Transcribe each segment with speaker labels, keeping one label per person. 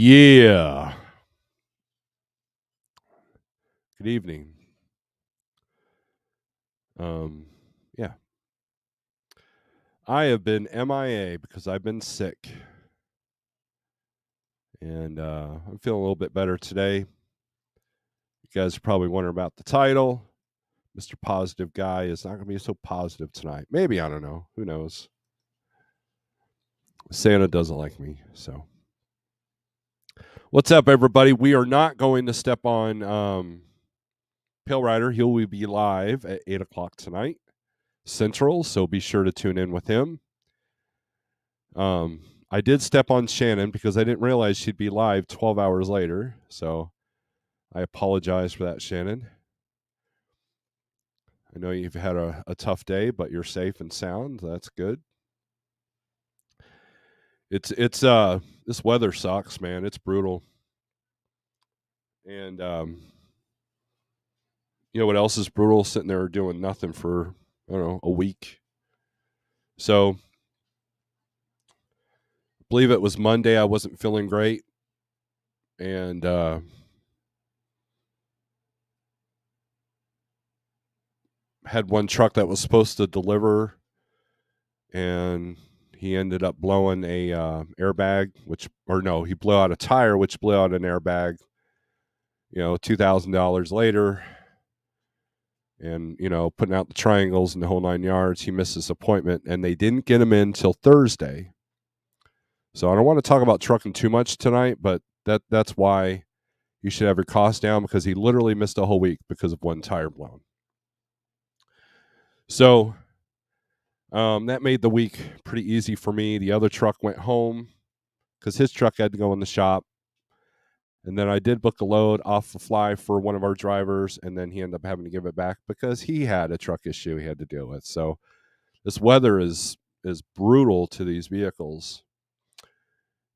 Speaker 1: Yeah. Good evening. Yeah. I have been MIA because I've been sick. And I'm feeling a little bit better today. You guys are probably wondering about the title. Mr. Positive Guy is not going to be so positive tonight. Maybe, I don't know. Who knows? Santa doesn't like me, so. What's up, everybody? We are not going to step on Pale Rider. He will be live at 8 o'clock tonight, Central, so be sure to tune in with him. I did step on Shannon because I didn't realize she'd be live 12 hours later, so I apologize for that, Shannon. I know you've had a tough day, but you're safe and sound. That's good. It's this weather sucks, man. It's brutal. And you know what else is brutal? Sitting there doing nothing for, I don't know, a week. So I believe it was Monday. I wasn't feeling great. And had one truck that was supposed to deliver, and he ended up blowing a airbag, he blew out a tire, which blew out an airbag. $2,000 later, and putting out the triangles and the whole 9 yards. He missed his appointment, and they didn't get him in till Thursday. So I don't want to talk about trucking too much tonight, but that's why you should have your costs down, because he literally missed a whole week because of one tire blown. So that made the week pretty easy for me. The other truck went home because his truck had to go in the shop. And then I did book a load off the fly for one of our drivers, and then he ended up having to give it back because he had a truck issue he had to deal with. So this weather is brutal to these vehicles.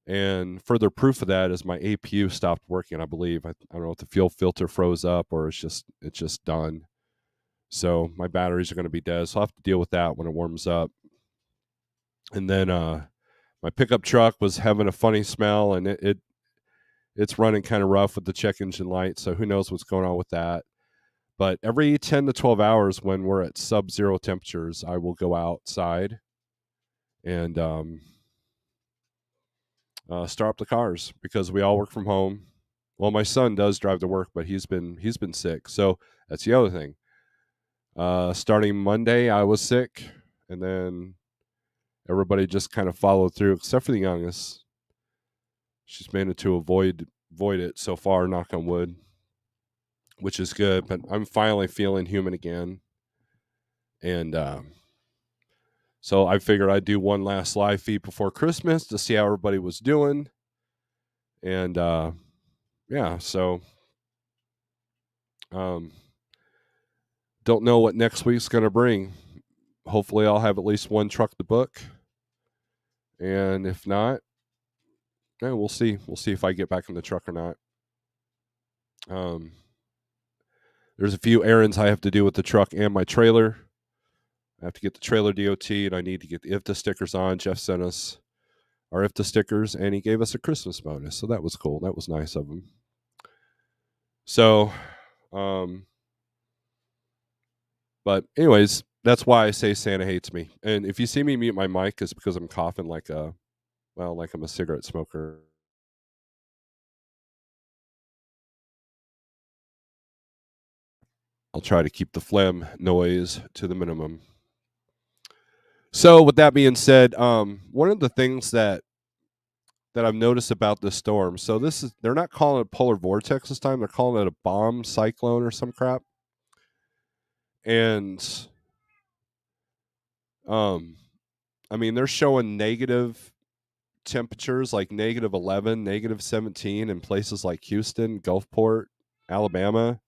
Speaker 1: And further proof of that is my APU stopped working, I believe. I don't know if the fuel filter froze up or it's just done. So my batteries are going to be dead. So I'll have to deal with that when it warms up. And then my pickup truck was having a funny smell, and it's running kind of rough with the check engine light. So who knows what's going on with that. But every 10 to 12 hours when we're at sub-zero temperatures, I will go outside and start up the cars, because we all work from home. Well, my son does drive to work, but he's been sick. So that's the other thing. Starting Monday, I was sick, and then everybody just kind of followed through, except for the youngest. She's managed to avoid it so far, knock on wood, which is good. But I'm finally feeling human again. And so I figured I'd do one last live feed before Christmas to see how everybody was doing. And yeah, so don't know what next week's going to bring. Hopefully I'll have at least one truck to book. And if not, we'll see. We'll see if I get back in the truck or not. There's a few errands I have to do with the truck and my trailer. I have to get the trailer DOT, and I need to get the IFTA stickers on. Jeff sent us our IFTA stickers, and he gave us a Christmas bonus, so that was cool. That was nice of him. So, but anyways, that's why I say Santa hates me. And if you see me mute my mic, it's because I'm coughing like I'm a cigarette smoker. I'll try to keep the phlegm noise to the minimum. So with that being said, one of the things that I've noticed about this storm, so they're not calling it a polar vortex this time, they're calling it a bomb cyclone or some crap. And I mean, they're showing negative temperatures, like -11, -17 in places like Houston, Gulfport, Alabama.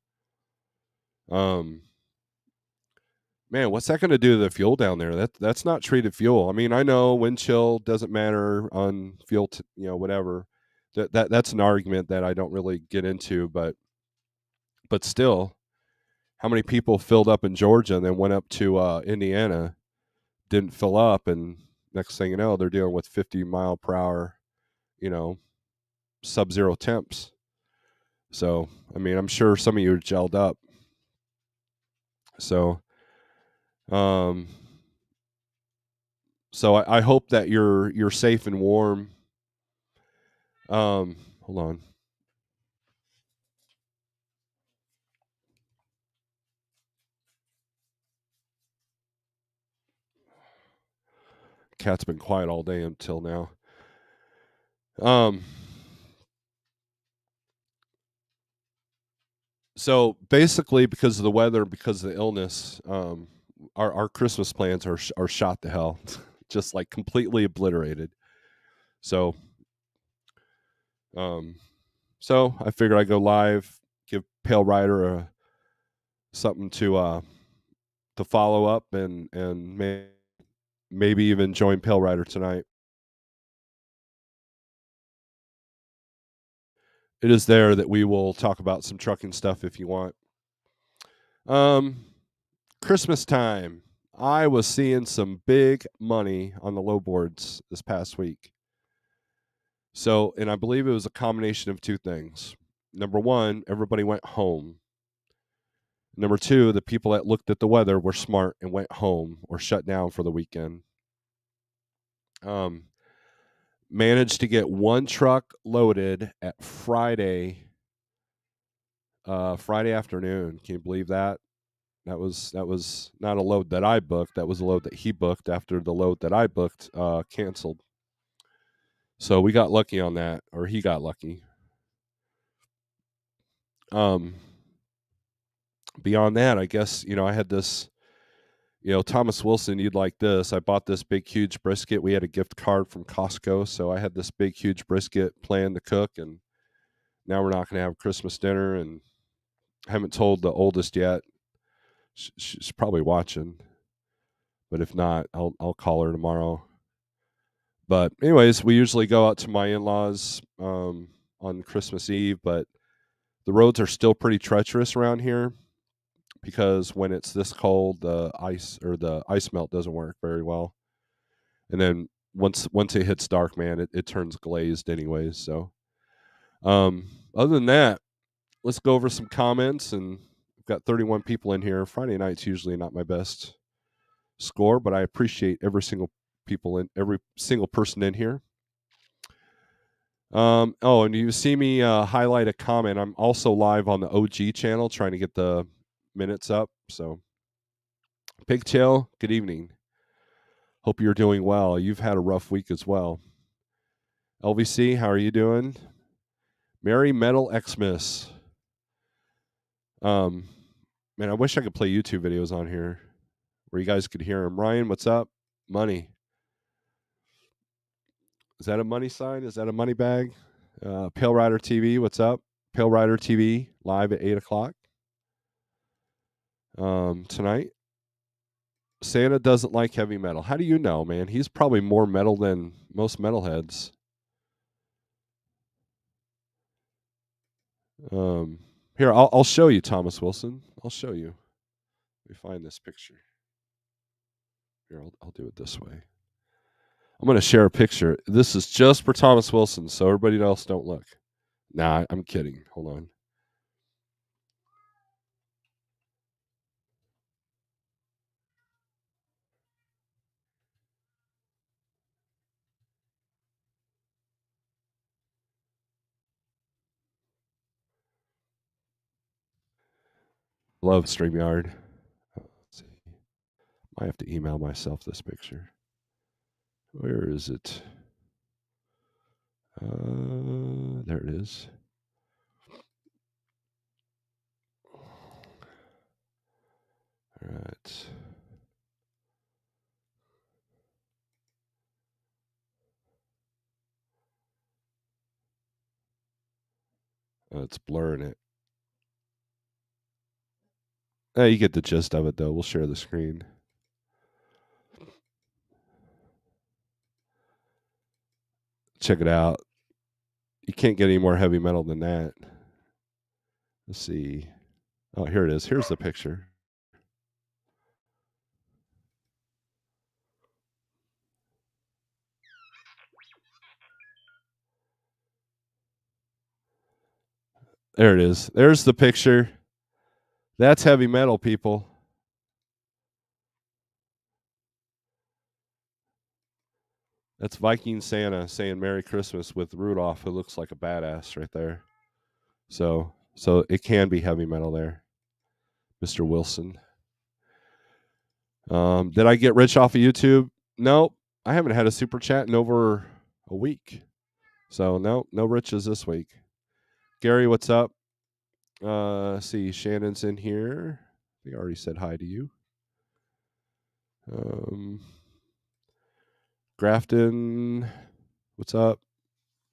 Speaker 1: Man, what's that going to do to the fuel down there? That's not treated fuel. I mean, I know wind chill doesn't matter on fuel, whatever. That's an argument that I don't really get into, but still, how many people filled up in Georgia and then went up to Indiana, didn't fill up, and next thing you know, they're dealing with 50 mile per hour, sub-zero temps. So, I mean, I'm sure some of you are gelled up. So, um, I hope that you're safe and warm. Hold on. Cat's been quiet all day until now. Um, so basically, because of the weather, because of the illness, our Christmas plans are shot to hell, just like completely obliterated. So, um, so I figured I'd go live, give Pale Rider something to follow up, and maybe even join Pale Rider tonight. It is there that we will talk about some trucking stuff if you want. Um, Christmas time. I was seeing some big money on the low boards this past week. So, and I believe it was a combination of two things. Number one, everybody went home. Number two, the people that looked at the weather were smart and went home or shut down for the weekend. Um, Managed to get one truck loaded at Friday afternoon. Can you believe that? That was not a load that I booked. That was a load that he booked after the load that I booked canceled. So we got lucky on that, or he got lucky. Um, Beyond that, I guess I had this. Thomas Wilson, you'd like this. I bought this big, huge brisket. We had a gift card from Costco, so I had this big, huge brisket planned to cook, and now we're not going to have Christmas dinner, and I haven't told the oldest yet. She's probably watching, but if not, I'll call her tomorrow. But anyways, we usually go out to my in-laws on Christmas Eve, but the roads are still pretty treacherous around here because when it's this cold, the ice melt doesn't work very well. And then once it hits dark, man, it turns glazed anyways. So other than that, let's go over some comments. And we've got 31 people in here. Friday night's usually not my best score, but I appreciate every single person in here. Oh, and you see me highlight a comment. I'm also live on the OG channel trying to get the minutes up. So, Pigtail, good evening. Hope you're doing well. You've had a rough week as well. LVC, how are you doing? Merry Metal Xmas. Man, I wish I could play YouTube videos on here where you guys could hear them. Ryan, what's up? Money. Is that a money sign? Is that a money bag? Pale Rider TV, what's up? Pale Rider TV live at 8 o'clock tonight. Santa doesn't like heavy metal. How do you know, man? He's probably more metal than most metalheads. Um, Here, I'll show you, Thomas Wilson. I'll show you. Let me find this picture. Here, I'll do it this way. I'm going to share a picture. This is just for Thomas Wilson, so everybody else don't look. Nah, I'm kidding. Hold on. Love StreamYard. Let's see. Might have to email myself this picture. Where is it? There it is. All right. It's blurring it. You get the gist of it, though. We'll share the screen. Check it out. You can't get any more heavy metal than that. Let's see. Oh, here it is. Here's the picture. There it is. There's the picture. That's heavy metal, people. That's Viking Santa saying Merry Christmas with Rudolph, who looks like a badass right there. So it can be heavy metal there, Mr. Wilson. Did I get rich off of YouTube? Nope. I haven't had a super chat in over a week. So no riches this week. Gary, what's up? See, Shannon's in here. I think I already said hi to you. Grafton, what's up?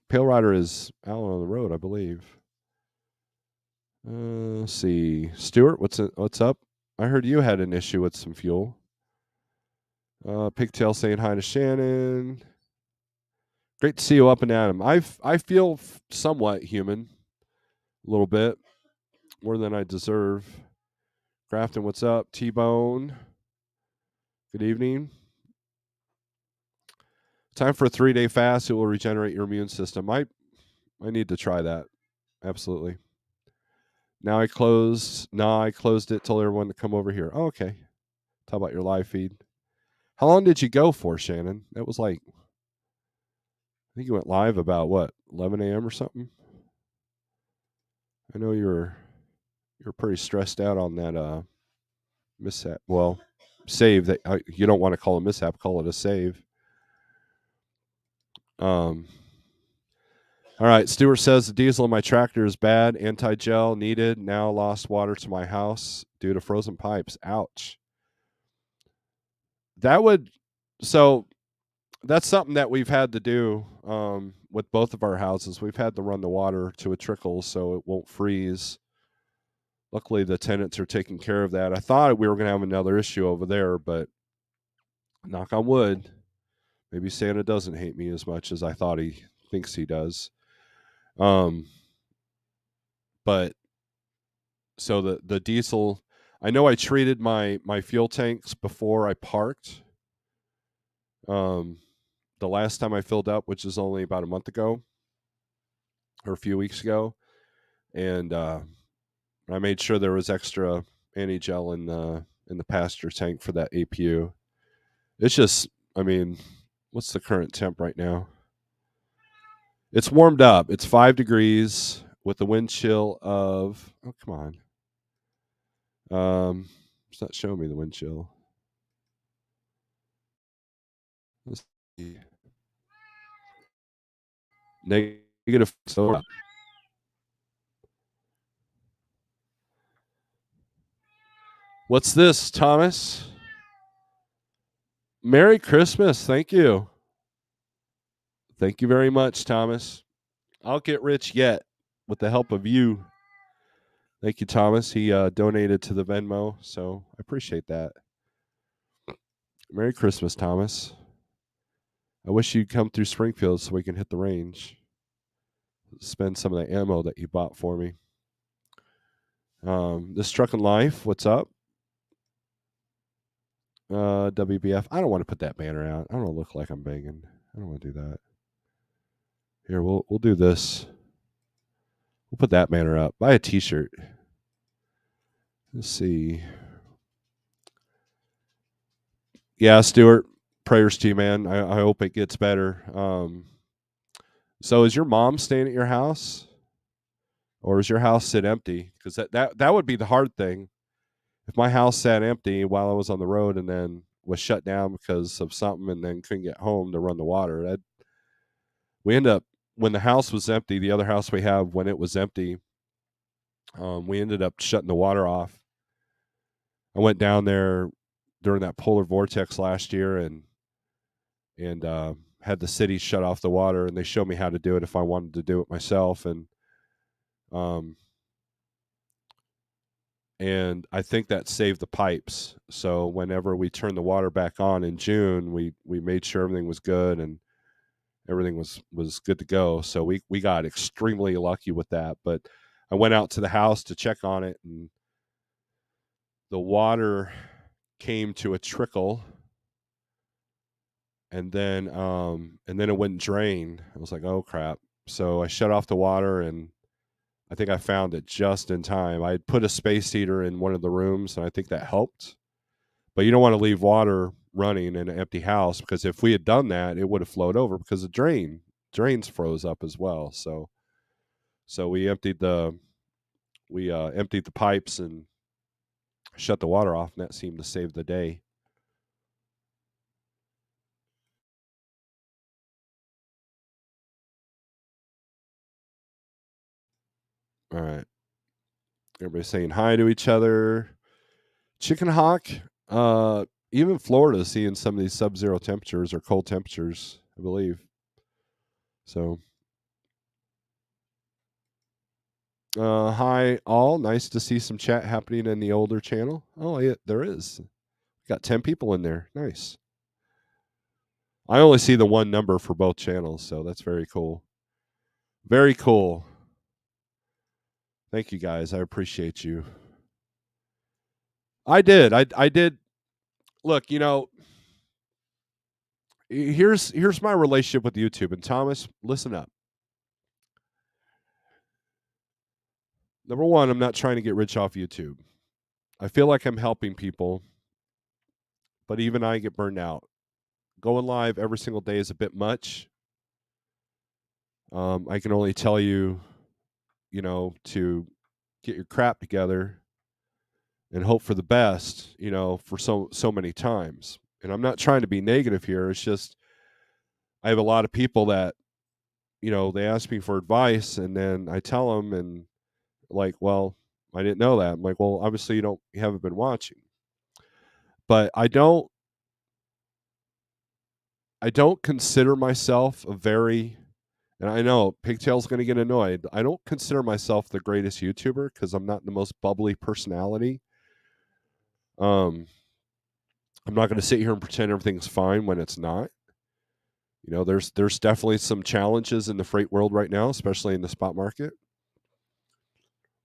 Speaker 1: Pale Rider is out on the road, I believe. Let's see, Stuart, what's up? I heard you had an issue with some fuel. Pigtail saying hi to Shannon. Great to see you up and at him. I feel somewhat human, a little bit more than I deserve. Grafton, what's up? T-Bone, good evening. Time for a 3-day fast. It will regenerate your immune system. I need to try that. Absolutely. Now I closed it. Told everyone to come over here. Oh, okay. Talk about your live feed. How long did you go for, Shannon? That was like, I think you went live about what, 11 a.m. or something. I know you're pretty stressed out on that mishap. Well, save that you don't want to call a mishap. Call it a save. All right. Stuart says the diesel in my tractor is bad. Anti-gel needed. Now lost water to my house due to frozen pipes. Ouch. So that's something that we've had to do with both of our houses. We've had to run the water to a trickle so it won't freeze. Luckily, the tenants are taking care of that. I thought we were going to have another issue over there, but knock on wood, maybe Santa doesn't hate me as much as I thought he thinks he does. But so the diesel, I know I treated my fuel tanks before I parked. The last time I filled up, which is only about a month ago or a few weeks ago, and I made sure there was extra anti-gel in the passenger tank for that APU. It's just, I mean, what's the current temp right now? It's warmed up. It's 5 degrees with a wind chill of, oh, come on. It's not showing me the wind chill. Let's see. Negative. So what's this, Thomas? Merry Christmas. Thank you. Thank you very much, Thomas. I'll get rich yet with the help of you. Thank you, Thomas. He donated to the Venmo, so I appreciate that. Merry Christmas, Thomas. I wish you'd come through Springfield so we can hit the range. Spend some of the ammo that you bought for me. This Truck and Life, what's up? WBF. I don't want to put that banner out. I don't want to look like I'm banging. I don't want to do that. Here, we'll do this. We'll put that banner up. Buy a T-shirt. Let's see. Yeah, Stuart. Prayers to you, man. I hope it gets better. So, is your mom staying at your house, or is your house sit empty? Because that would be the hard thing. If my house sat empty while I was on the road and then was shut down because of something, and then couldn't get home to run the water, we end up, when the house was empty, the other house we have, when it was empty, we ended up shutting the water off. I went down there during that polar vortex last year and had the city shut off the water, and they showed me how to do it if I wanted to do it myself. And I think that saved the pipes. So whenever we turned the water back on in June, we made sure everything was good and everything was good to go. So we got extremely lucky with that. But I went out to the house to check on it, and the water came to a trickle, and then it wouldn't drain. I was like, oh crap. So I shut off the water, and I think I found it just in time. I had put a space heater in one of the rooms, and I think that helped. But you don't want to leave water running in an empty house, because if we had done that, it would have flowed over because the drains froze up as well. So we emptied the pipes and shut the water off, and that seemed to save the day. All right, everybody saying hi to each other. Chicken Hawk, even Florida is seeing some of these sub-zero temperatures or cold temperatures, I believe. So, hi all. Nice to see some chat happening in the older channel. Oh, yeah, there is. Got 10 people in there. Nice. I only see the one number for both channels, so that's very cool. Very cool. Thank you guys. I appreciate you. I did. I did. Look, here's my relationship with YouTube. And Thomas, listen up. Number one, I'm not trying to get rich off YouTube. I feel like I'm helping people, but even I get burned out. Going live every single day is a bit much. I can only tell you, to get your crap together and hope for the best, for so many times. And I'm not trying to be negative here. It's just I have a lot of people that, they ask me for advice, and then I tell them, and like, well, I didn't know that. I'm like, well, obviously you haven't been watching. But I don't consider myself a very, and I know Pigtail's going to get annoyed. I don't consider myself the greatest YouTuber because I'm not the most bubbly personality. Um, I'm not going to sit here and pretend everything's fine when it's not. There's definitely some challenges in the freight world right now, especially in the spot market.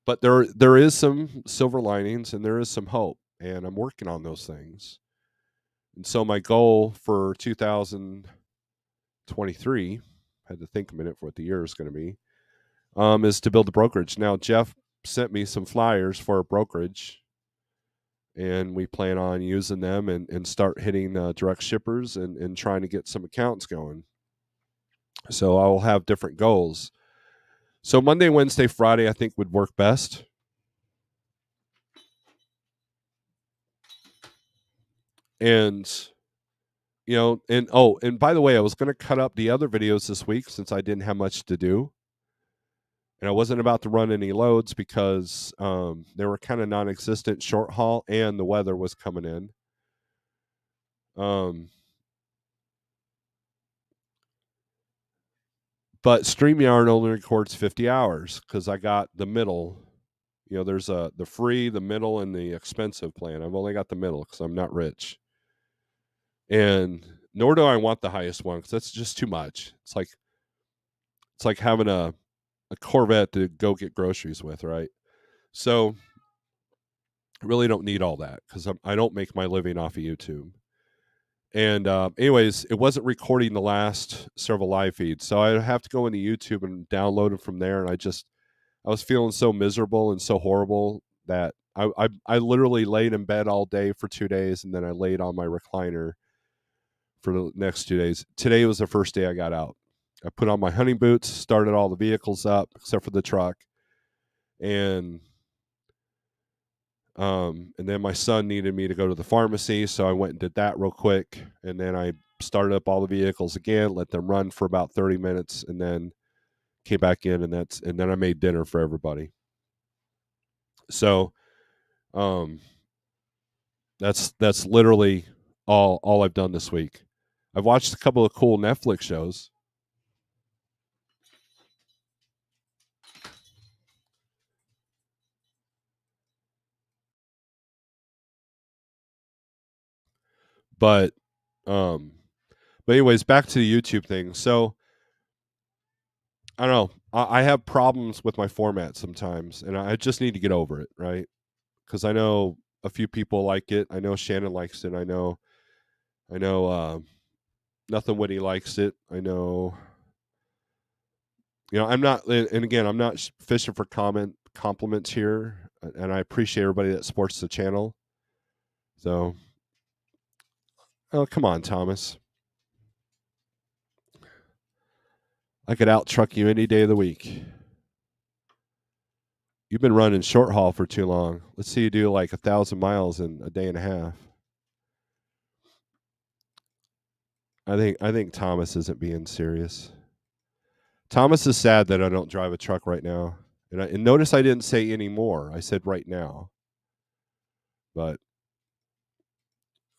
Speaker 1: But there is some silver linings and there is some hope, and I'm working on those things. And so my goal for 2023, I had to think a minute for what the year is going to be, is to build a brokerage. Now Jeff sent me some flyers for a brokerage, and we plan on using them and start hitting direct shippers and trying to get some accounts going. So I will have different goals. So Monday, Wednesday, Friday, I think would work best. And and by the way, I was going to cut up the other videos this week since I didn't have much to do, and I wasn't about to run any loads because they were kind of non-existent short haul, and the weather was coming in. But StreamYard only records 50 hours because I got the middle. There's the free, the middle, and the expensive plan. I've only got the middle because I'm not rich, and nor do I want the highest one because that's just too much. It's like having a Corvette to go get groceries with, right? So I really don't need all that because I don't make my living off of YouTube. And anyways, it wasn't recording the last several live feeds, so I have to go into YouTube and download it from there. And I was feeling so miserable and so horrible that I literally laid in bed all day for 2 days, and then I laid on my recliner for the next 2 days. Today was the first day I got out. I put on my hunting boots, started all the vehicles up except for the truck, and then my son needed me to go to the pharmacy, so I went and did that real quick, and then I started up all the vehicles again, let them run for about 30 minutes, and then came back in, and then I made dinner for everybody. So, um, that's literally all I've done this week. I've watched a couple of cool Netflix shows. But um but anyways, back to the YouTube thing. So I don't know. I have problems with my format sometimes, and I just need to get over it, right? Because I know a few people like it. I know Shannon likes it. I know Nothing Witty likes it. I know I'm not, and again, I'm not fishing for compliments here, and I appreciate everybody that supports the channel. So, oh, come on, Thomas. I could out truck you any day of the week. You've been running short haul for too long. Let's see you do like 1,000 miles in a day and a half. I think Thomas isn't being serious. Thomas is sad that I don't drive a truck right now. And notice I didn't say anymore. I said right now. But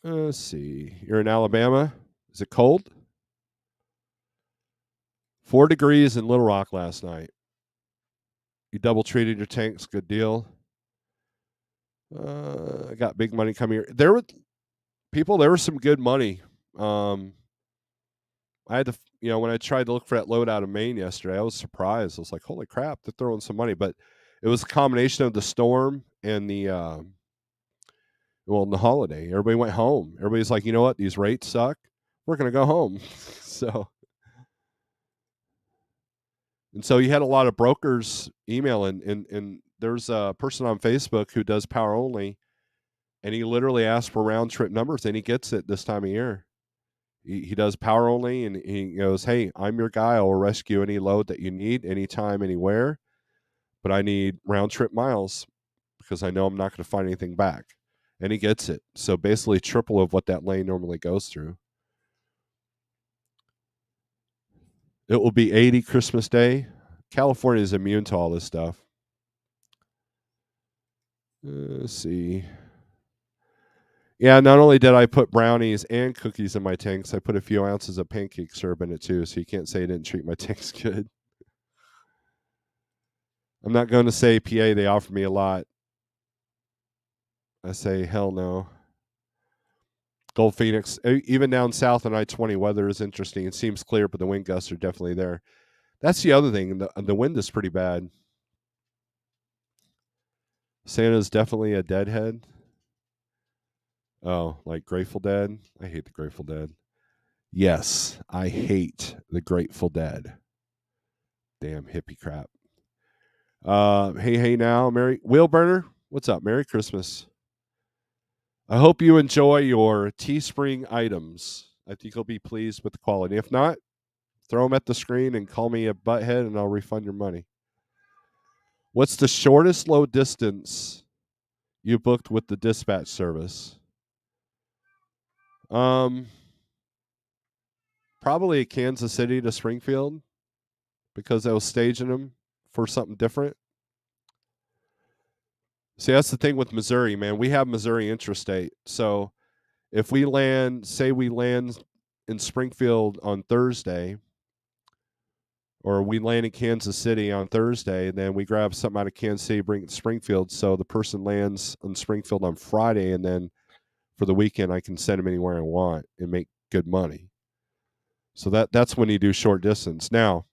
Speaker 1: let's see. You're in Alabama. Is it cold? 4 degrees in Little Rock last night. You double treated your tanks. Good deal. I got big money coming here. There was some good money. I had to, when I tried to look for that load out of Maine yesterday, I was surprised. I was like, holy crap, they're throwing some money. But it was a combination of the storm and the holiday. Everybody went home. Everybody's like, you know what? These rates suck. We're going to go home. So you had a lot of brokers emailing, and there's a person on Facebook who does power only, and he literally asks for round trip numbers, and he gets it this time of year. He does power only, and he goes, hey, I'm your guy. I'll rescue any load that you need anytime, anywhere, but I need round trip miles because I know I'm not going to find anything back. And he gets it. So basically triple of what that lane normally goes through. It will be 80 Christmas Day. California is immune to all this stuff. Let's see. Yeah, not only did I put brownies and cookies in my tanks, I put a few ounces of pancake syrup in it too, so you can't say I didn't treat my tanks good. I'm not going to say PA, they offered me a lot. I say, hell no. Gold Phoenix, even down south on I-20, weather is interesting. It seems clear, but the wind gusts are definitely there. That's the other thing. The wind is pretty bad. Santa's definitely a deadhead. Oh, like Grateful Dead? I hate the Grateful Dead. Yes, I hate the Grateful Dead. Damn hippie crap. Hey now, Merry Wheelburner. What's up? Merry Christmas. I hope you enjoy your Teespring items. I think you'll be pleased with the quality. If not, throw them at the screen and call me a butthead, and I'll refund your money. What's the shortest low distance you booked with the dispatch service? Probably Kansas City to Springfield, because I was staging them for something different. See, that's the thing with Missouri, man. We have Missouri intrastate. So if we land in Springfield on Thursday, or we land in Kansas City on Thursday, and then we grab something out of Kansas City, bring it to Springfield, so the person lands in Springfield on Friday, and then for the weekend I can send them anywhere I want and make good money. So that's when you do short distance. Now,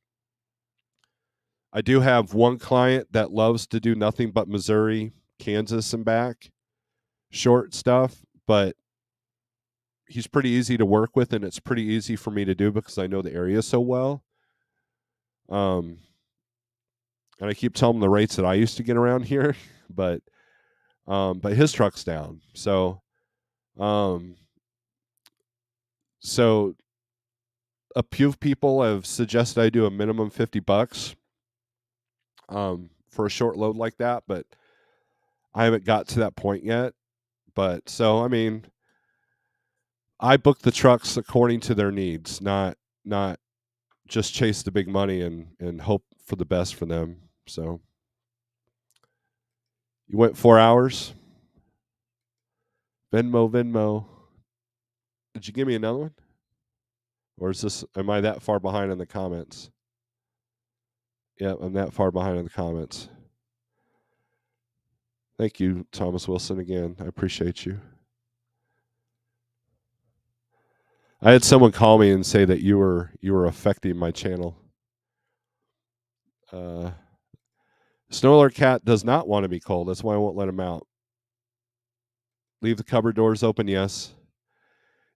Speaker 1: I do have one client that loves to do nothing but Missouri, Kansas, and back short stuff, but he's pretty easy to work with, and it's pretty easy for me to do because I know the area so well. And I keep telling him the rates that I used to get around here, but his truck's down. So a few people have suggested I do a minimum $50 for a short load like that, but I haven't got to that point yet. But so, I mean, I book the trucks according to their needs, not just chase the big money and hope for the best for them. So you went 4 hours. Venmo. Did you give me another one? Or am I that far behind in the comments? Yeah, I'm that far behind in the comments. Thank you, Thomas Wilson, again. I appreciate you. I had someone call me and say that you were affecting my channel. Snorelord cat does not want to be cold. That's why I won't let him out. Leave the cupboard doors open, yes.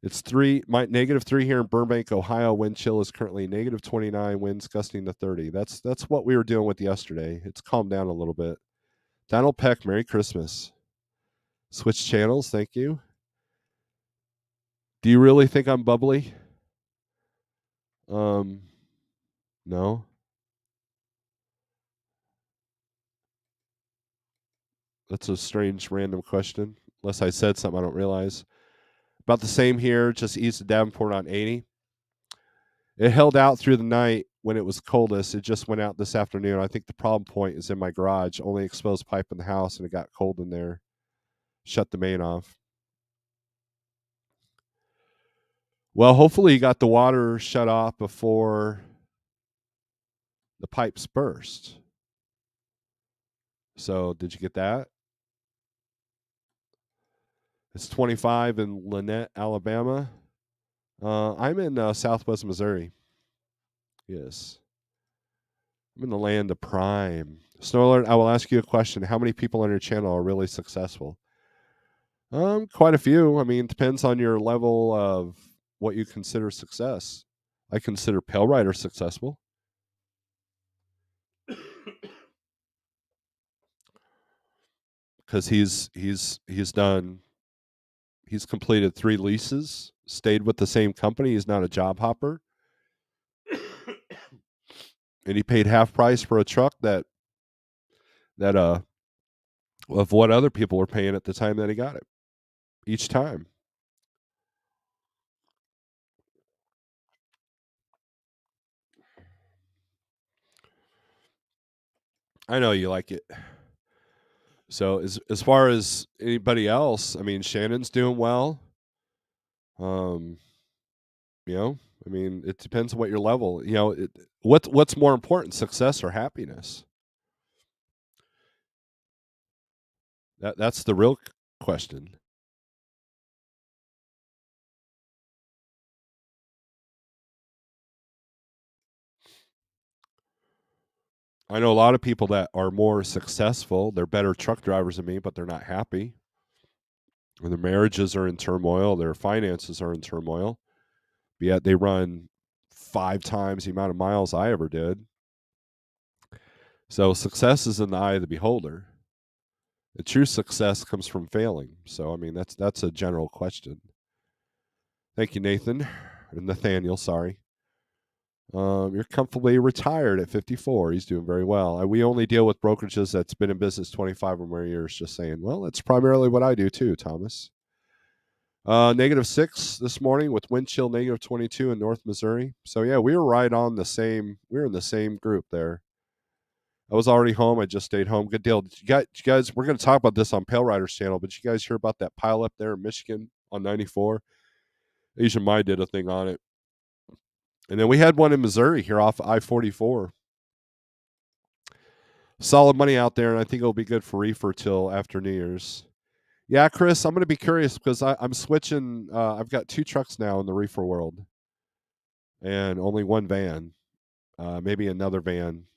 Speaker 1: It's -3 here in Burbank, Ohio. Wind chill is currently -29, winds gusting to 30. That's what we were dealing with yesterday. It's calmed down a little bit. Donald Peck, Merry Christmas. Switch channels, thank you. Do you really think I'm bubbly? No. That's a strange random question. Unless I said something I don't realize. About the same here, just east of Davenport on 80. It held out through the night when it was coldest. It just went out this afternoon. I think the problem point is in my garage. Only exposed pipe in the house, and it got cold in there. Shut the main off. Well, hopefully you got the water shut off before the pipes burst. So did you get that? It's 25 in Lynette, Alabama. I'm in Southwest Missouri. Yes. I'm in the land of prime. Snorelord, I will ask you a question. How many people on your channel are really successful? Quite a few. I mean, depends on your level of what you consider success. I consider Pale Rider successful. Because he's completed 3 leases, stayed with the same company. He's not a job hopper. And he paid half price for a truck that of what other people were paying at the time that he got it. Each time. I know you like it. So as far as anybody else, I mean, Shannon's doing well. You know, I mean, it depends on what your level. You know, what's more important, success or happiness? That's the real question. I know a lot of people that are more successful. They're better truck drivers than me, but they're not happy. And their marriages are in turmoil. Their finances are in turmoil. But yet they run 5 times the amount of miles I ever did. So success is in the eye of the beholder. The true success comes from failing. So I mean, that's a general question. Thank you, Nathan. Or Nathaniel, sorry. You're comfortably retired at 54. He's doing very well. We only deal with brokerages that's been in business 25 or more years. Just saying. Well, that's primarily what I do too, Thomas. -6 this morning with wind chill -22 in North Missouri. So yeah, we were right on the same. We were in the same group there. I was already home. I just stayed home. Good deal. Did you guys, we're going to talk about this on Pale Rider's channel, but you guys hear about that pile up there in Michigan on 94? Asian Mai did a thing on it. And then we had one in Missouri here off I-44. Solid money out there, and I think it'll be good for reefer till after New Year's. Yeah, Chris, I'm going to be curious because I'm switching. I've got 2 trucks now in the reefer world and only 1 van, maybe another van.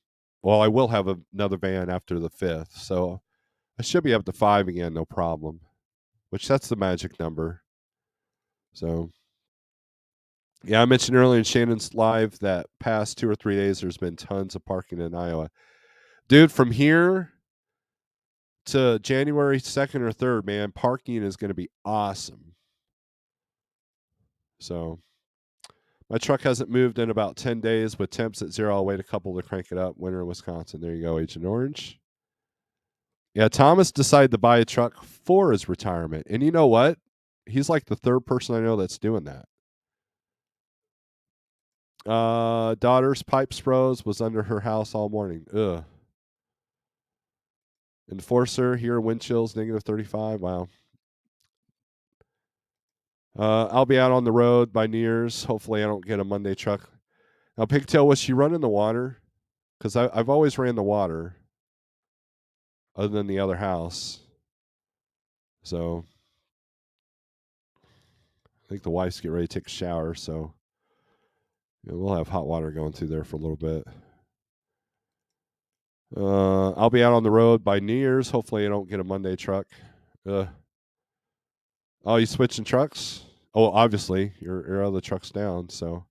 Speaker 1: Well, I will have another van after the 5th, so I should be up to 5 again, no problem, which that's the magic number. So, yeah, I mentioned earlier in Shannon's live that past 2 or 3 days there's been tons of parking in Iowa. Dude, from here to January 2nd or 3rd, man, parking is going to be awesome. So, my truck hasn't moved in about 10 days with temps at 0. I'll wait a couple to crank it up. Winter in Wisconsin. There you go, Agent Orange. Yeah, Thomas decided to buy a truck for his retirement. And you know what? He's like the 3rd person I know that's doing that. Daughter's pipe froze, was under her house all morning. Ugh. Enforcer here, wind chills, -35. Wow. I'll be out on the road by New Year's. Hopefully, I don't get a Monday truck. Now, Pigtail, was she running the water? Because I've always ran the water, other than the other house. So I think the wife's getting ready to take a shower. So we'll have hot water going through there for a little bit. I'll be out on the road by New Year's. Hopefully, I don't get a Monday truck. Oh, you switching trucks? Oh, obviously, your other truck's down. So,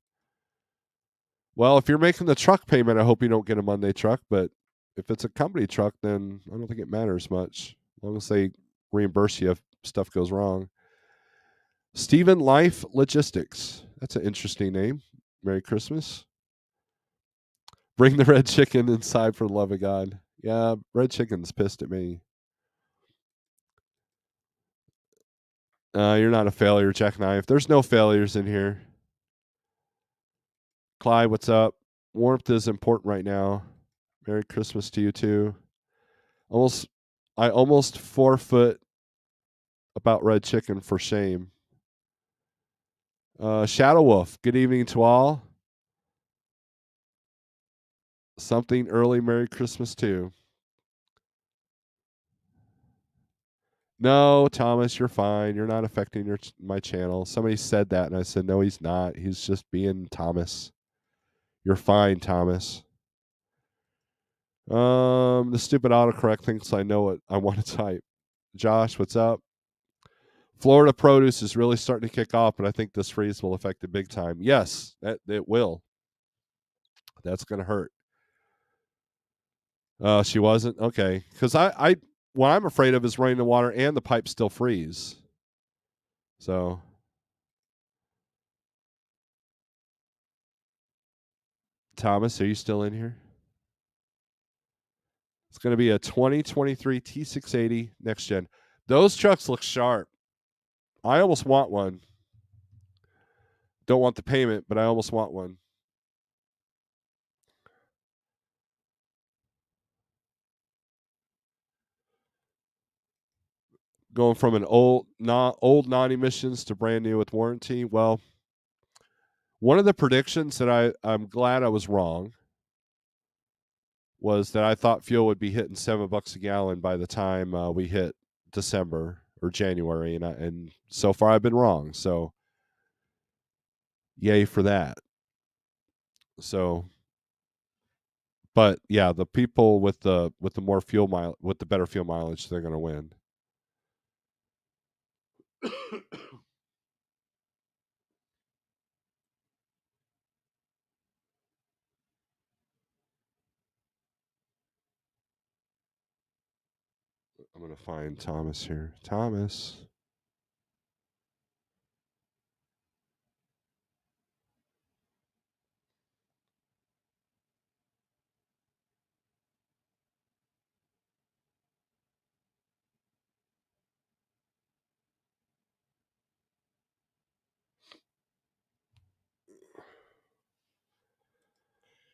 Speaker 1: well, if you're making the truck payment, I hope you don't get a Monday truck. But if it's a company truck, then I don't think it matters much, as long as they reimburse you if stuff goes wrong. Stephen Life Logistics. That's an interesting name. Merry Christmas. Bring the red chicken inside for the love of God. Yeah, red chicken's pissed at me. You're not a failure, Jackknife. There's no failures in here. Clyde, what's up? Warmth is important right now. Merry Christmas to you too. I almost 4 foot about red chicken for shame. Shadow Wolf, good evening to all. Something early Merry Christmas too. No, Thomas, you're fine. You're not affecting my channel. Somebody said that, and I said, no, he's not. He's just being Thomas. You're fine, Thomas. The stupid autocorrect thinks I know what I want to type. Josh, what's up? Florida produce is really starting to kick off, but I think this freeze will affect it big time. Yes, it will. That's going to hurt. She wasn't? Okay. Because what I'm afraid of is running the water and the pipes still freeze. So, Thomas, are you still in here? It's going to be a 2023 T680 next gen. Those trucks look sharp. I almost want one. Don't want the payment, but I almost want one. Going from an old non-emissions to brand new with warranty. Well, one of the predictions that I'm glad I was wrong was that I thought fuel would be hitting $7 a gallon by the time we hit December or January, and so far I've been wrong. So, yay for that. So, but yeah, the people with the more fuel with the better fuel mileage, they're going to win. I'm going to find Thomas here. Thomas.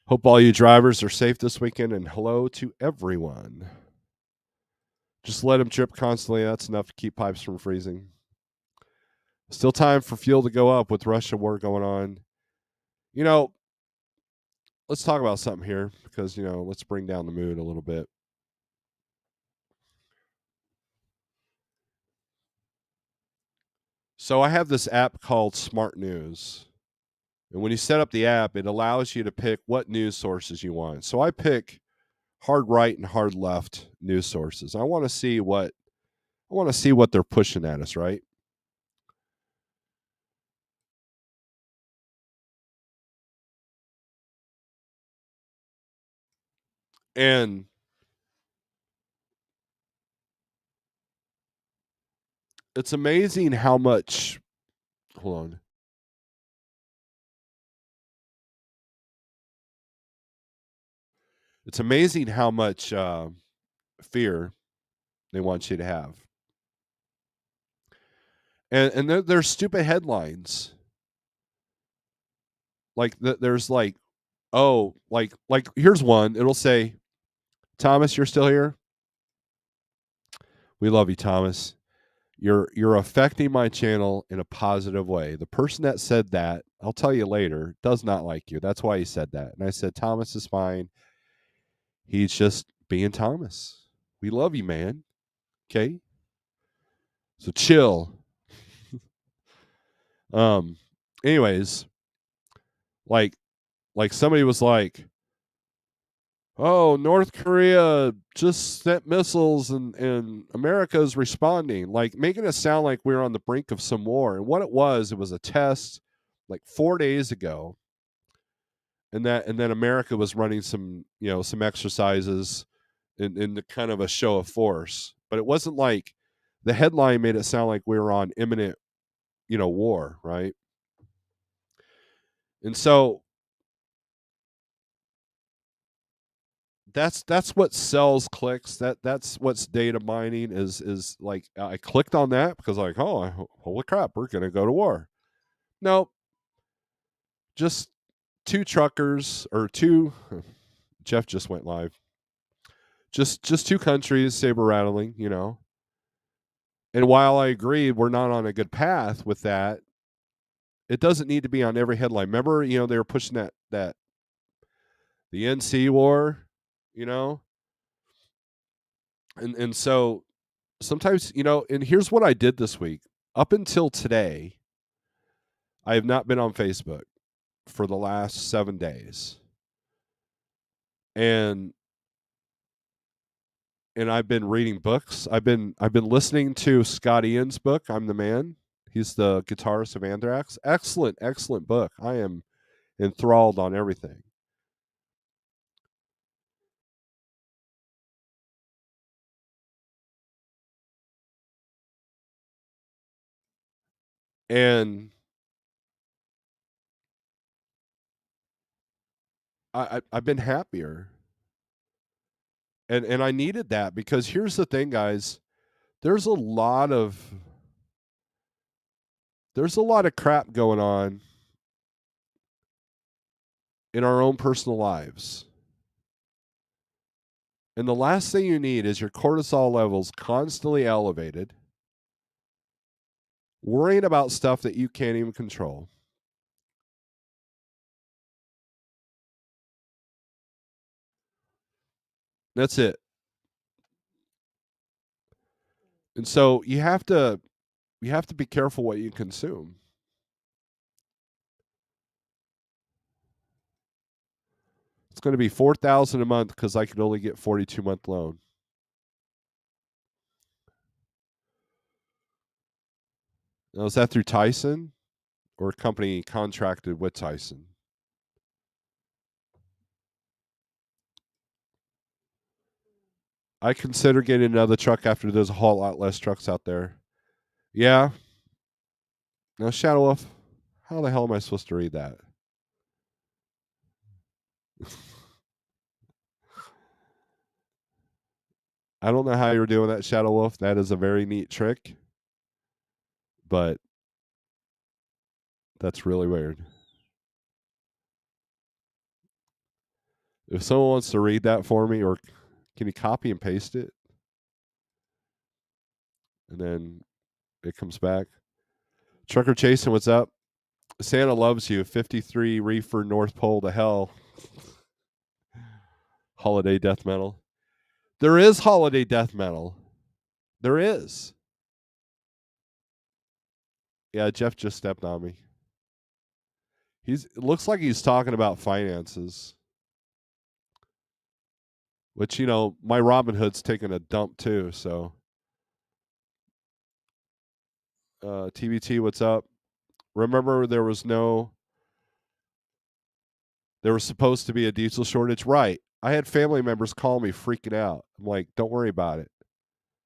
Speaker 1: Hope all you drivers are safe this weekend, and hello to everyone. Just let them drip constantly. That's enough to keep pipes from freezing. Still time for fuel to go up with Russia war going on. You know, let's talk about something here because, let's bring down the mood a little bit. So I have this app called Smart News. And when you set up the app, it allows you to pick what news sources you want. So I pick hard right and hard left news sources. I want to see what they're pushing at us, right? And it's amazing how much hold on. It's amazing how much fear they want you to have. And there's stupid headlines. Like there's like, oh, like here's one. It'll say, Thomas, you're still here? We love you, Thomas. You're affecting my channel in a positive way. The person that said that, I'll tell you later, does not like you. That's why he said that. And I said, Thomas is fine. He's just being Thomas. We love you, man. Okay? So chill. um anyways, like somebody was like, oh, North Korea just sent missiles and America is responding, like making it sound like we were on the brink of some war. And what it was a test like 4 days ago. And then America was running some, some exercises in the kind of a show of force. But it wasn't like the headline made it sound like we were on imminent, war, right? And so that's what sells clicks. That's what's data mining is like. I clicked on that because like, oh, holy crap, we're gonna go to war. No, just two truckers or two. Jeff just went live. Just two countries saber rattling, And while I agree we're not on a good path with that, it doesn't need to be on every headline. Remember, they were pushing that the NC war, you know, and so sometimes, and here's what I did this week. Up until today, I have not been on Facebook for the last 7 days. And I've been reading books. I've been listening to Scott Ian's book, I'm the Man. He's the guitarist of Anthrax. Excellent, excellent book. I am enthralled on everything. And I've been happier. And I needed that because here's the thing, guys. There's a lot of crap going on in our own personal lives. And the last thing you need is your cortisol levels constantly elevated, worrying about stuff that you can't even control. That's it. And so you have to be careful what you consume. It's going to be 4,000 a month because I can only get 42-month loan. Now, is that through Tyson or a company contracted with Tyson? I consider getting another truck after there's a whole lot less trucks out there. Yeah. Now, Shadow Wolf, how the hell am I supposed to read that? I don't know how you're doing that, Shadow Wolf. That is a very neat trick, but that's really weird. If someone wants to read that for me, or can you copy and paste it? And then it comes back. Trucker Jason, what's up? Santa loves you. 53 Reefer North Pole to hell. Holiday death metal. There is holiday death metal. There is. Yeah, Jeff just stepped on me. It looks like he's talking about finances. Which, my Robin Hood's taking a dump too, so TBT, what's up? Remember there was supposed to be a diesel shortage, right? I had family members call me freaking out. I'm like, don't worry about it.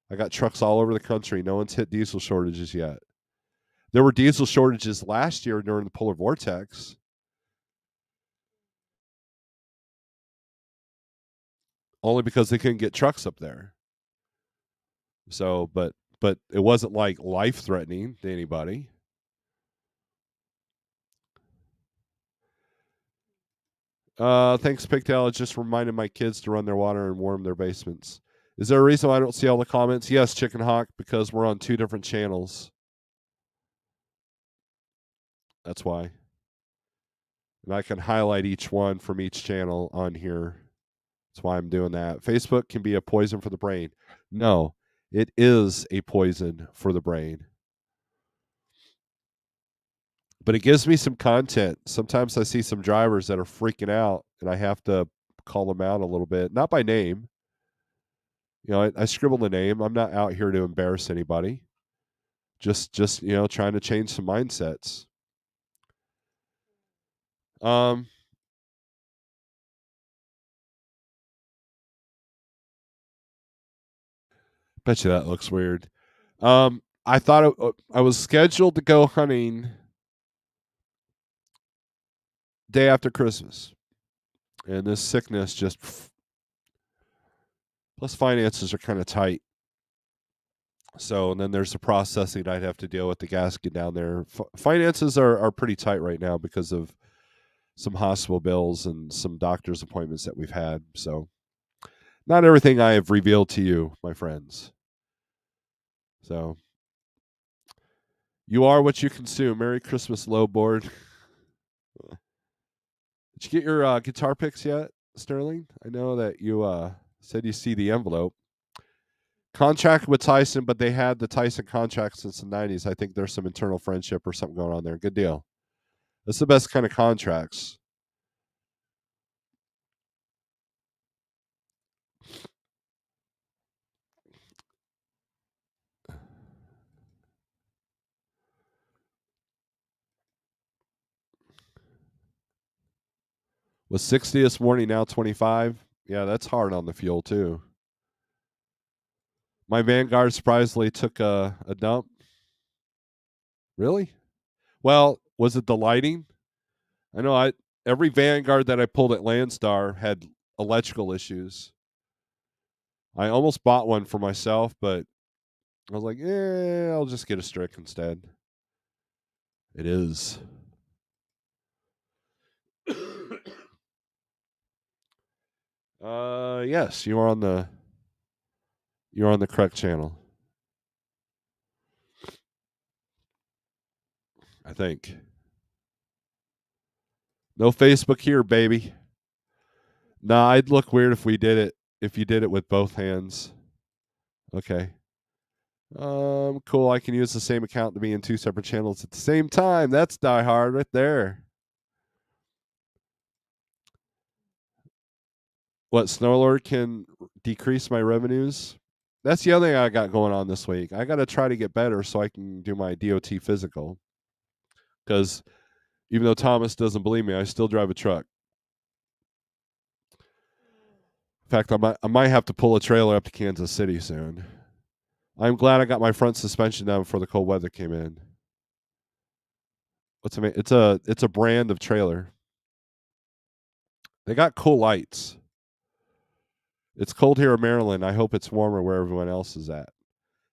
Speaker 1: I got trucks all over the country. No one's hit diesel shortages yet. There were diesel shortages last year during the polar vortex. Only because they couldn't get trucks up there. So, but it wasn't like life threatening to anybody. Thanks, Pigtail. It just reminded my kids to run their water and warm their basements. Is there a reason why I don't see all the comments? Yes, Chicken Hawk, because we're on two different channels. That's why. And I can highlight each one from each channel on here. That's why I'm doing that. Facebook can be a poison for the brain. No, it is a poison for the brain. But it gives me some content. Sometimes I see some drivers that are freaking out, and I have to call them out a little bit, not by name. I scribble the name. I'm not out here to embarrass anybody. Just trying to change some mindsets. Um, Bet you that looks weird. I thought I was scheduled to go hunting day after Christmas, and this sickness just plus finances are kind of tight. So and then there's the processing I'd have to deal with the gasket down there. Finances are pretty tight right now because of some hospital bills and some doctor's appointments that we've had. So not everything I have revealed to you, my friends. So you are what you consume. Merry Christmas, low board. Did you get your guitar picks yet, Sterling? I know that you said you see the envelope. Contract with Tyson, but they had the Tyson contract since the 90s. I think there's some internal friendship or something going on there. Good deal. That's the best kind of contracts. Was 60 this morning, now 25. Yeah, that's hard on the fuel, too. My Vanguard surprisingly took a dump. Really? Well, was it the lighting? I know every Vanguard that I pulled at Landstar had electrical issues. I almost bought one for myself, but I was like, I'll just get a Strick instead. It is. Yes, you're on the correct channel. I think. No Facebook here, baby. Nah, I'd look weird if we did it. If you did it with both hands. Okay. Cool. I can use the same account to be in two separate channels at the same time. That's die hard right there. What Snorelord can decrease my revenues? That's the other thing I got going on this week. I got to try to get better so I can do my DOT physical. Because even though Thomas doesn't believe me, I still drive a truck. In fact, I might have to pull a trailer up to Kansas City soon. I'm glad I got my front suspension down before the cold weather came in. It's a brand of trailer. They got cool lights. It's cold here in Maryland. I hope it's warmer where everyone else is at.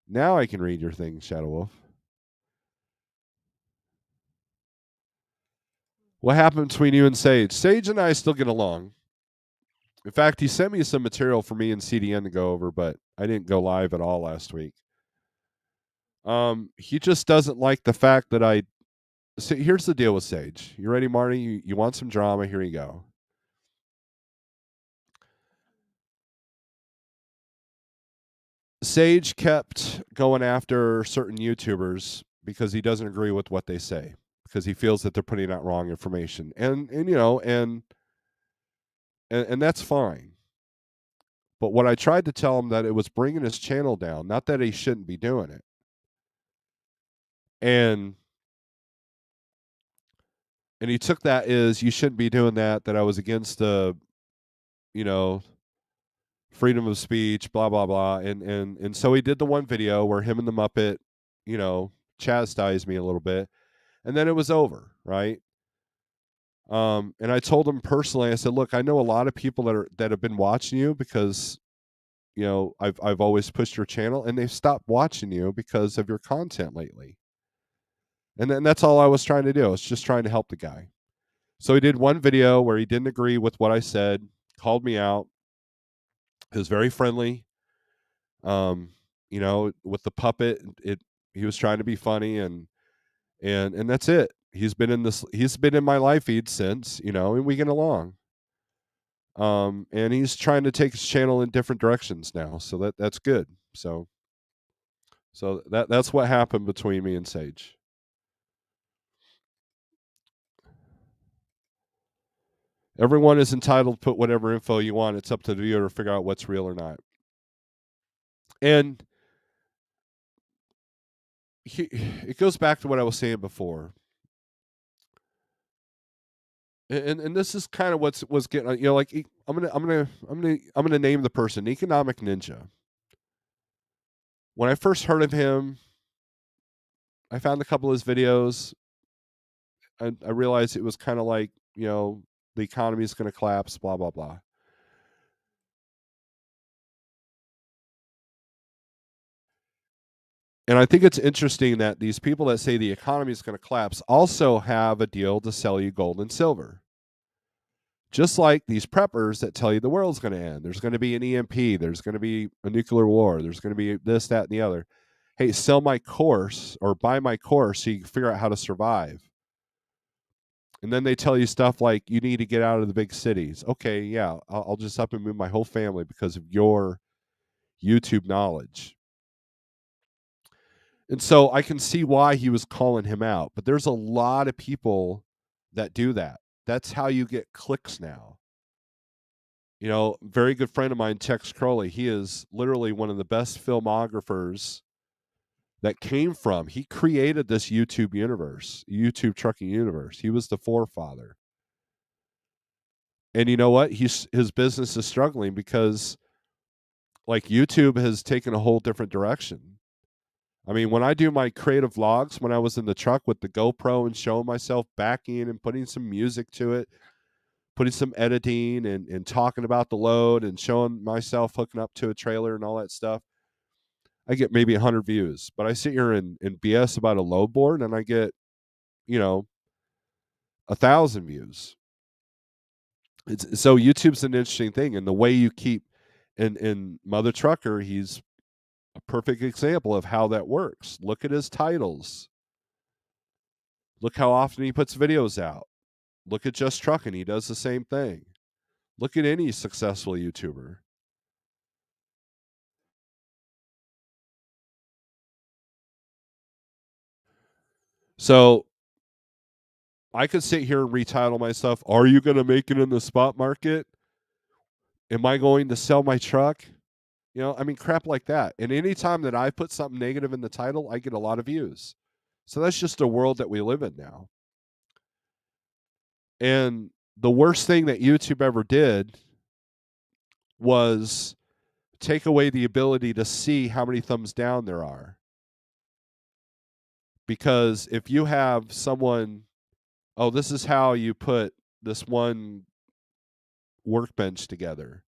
Speaker 1: Now I can read your thing, Shadow Wolf. What happened between you and Sage? Sage and I still get along. In fact, he sent me some material for me and CDN to go over, but I didn't go live at all last week. He just doesn't like the fact that I. See, here's the deal with Sage. You ready, Marty? You want some drama? Here you go. Sage kept going after certain YouTubers because he doesn't agree with what they say, because he feels that they're putting out wrong information, and that's fine. But what I tried to tell him, that it was bringing his channel down, not that he shouldn't be doing it. And he took that as, you shouldn't be doing that, that I was against the, you know, freedom of speech, blah blah blah. And so he did the one video where him and the Muppet, chastised me a little bit, and then it was over, right? And I told him personally, I said, look, I know a lot of people that have been watching you because I've always pushed your channel, and they've stopped watching you because of your content lately. And then that's all I was trying to do. I was just trying to help the guy. So he did one video where he didn't agree with what I said, called me out. He was very friendly. With the puppet, he was trying to be funny, and that's it. He's been in my live feed since, and we get along. And he's trying to take his channel in different directions now, so that's good. So that's what happened between me and Sage. Everyone is entitled to put whatever info you want. It's up to the viewer to figure out what's real or not. And it goes back to what I was saying before. And this is kind of what's getting, like, I'm gonna name the person Economic Ninja. When I first heard of him, I found a couple of his videos. I realized it was kind of like, the economy is going to collapse, blah blah blah. And I think it's interesting that these people that say the economy is going to collapse also have a deal to sell you gold and silver. Just like these preppers that tell you the world's going to end. There's going to be an EMP. There's going to be a nuclear war. There's going to be this, that, and the other. Hey, sell my course or buy my course so you can figure out how to survive. And then they tell you stuff like you need to get out of the big cities. Okay, yeah, I'll just up and move my whole family because of your YouTube knowledge. And so I can see why he was calling him out. But there's a lot of people that do that. That's how you get clicks now. Very good friend of mine, Tex Crowley, he is literally one of the best filmographers that came from. He created this YouTube universe, YouTube trucking universe. He was the forefather. And you know what? His business is struggling because, like, YouTube has taken a whole different direction. I mean, when I do my creative vlogs, when I was in the truck with the GoPro and showing myself backing and putting some music to it, putting some editing and talking about the load and showing myself hooking up to a trailer and all that stuff, I get maybe 100 views. But I sit here and BS about a load board and I get, 1,000 views. So YouTube's an interesting thing. And the way you keep, and Mother Trucker, he's a perfect example of how that works. Look at his titles. Look how often he puts videos out. Look at Just Trucking. He does the same thing. Look at any successful YouTuber. So I could sit here and retitle myself, Are you going to make it in the spot market? Am I going to sell my truck? Crap like that. And anytime that I put something negative in the title, I get a lot of views. So that's just a world that we live in now. And the worst thing that YouTube ever did was take away the ability to see how many thumbs down there are. Because if you have someone, oh, this is how you put this one workbench together,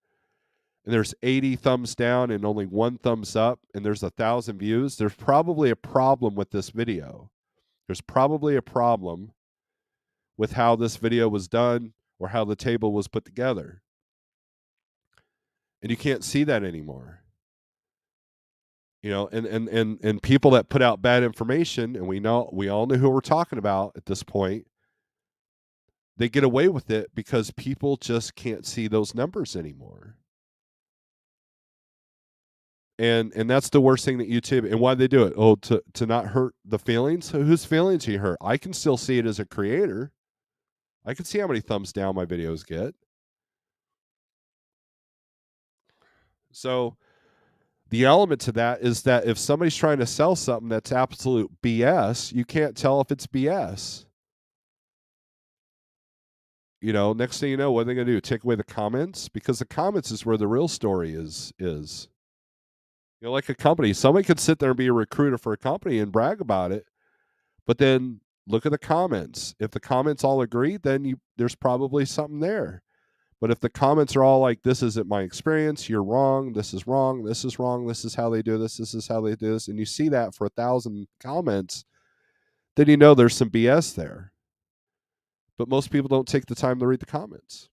Speaker 1: and there's 80 thumbs down and only one thumbs up, and there's 1,000 views, there's probably a problem with this video. There's probably a problem with how this video was done or how the table was put together. And you can't see that anymore. And people that put out bad information, and we all know who we're talking about at this point, they get away with it because people just can't see those numbers anymore. And that's the worst thing that YouTube, and why they do it. Oh, to not hurt the feelings. Whose feelings he hurt? I can still see it as a creator. I can see how many thumbs down my videos get. So the element to that is that if somebody's trying to sell something that's absolute BS, you can't tell if it's BS. Next thing you know, what are they going to do? Take away the comments? Because the comments is where the real story is. Like a company, somebody could sit there and be a recruiter for a company and brag about it, but then look at the comments. If the comments all agree, then there's probably something there. But if the comments are all like, this isn't my experience, you're wrong, this is wrong, this is wrong, this is how they do this is how they do this, and you see that for 1,000 comments, then there's some BS there. But most people don't take the time to read the comments.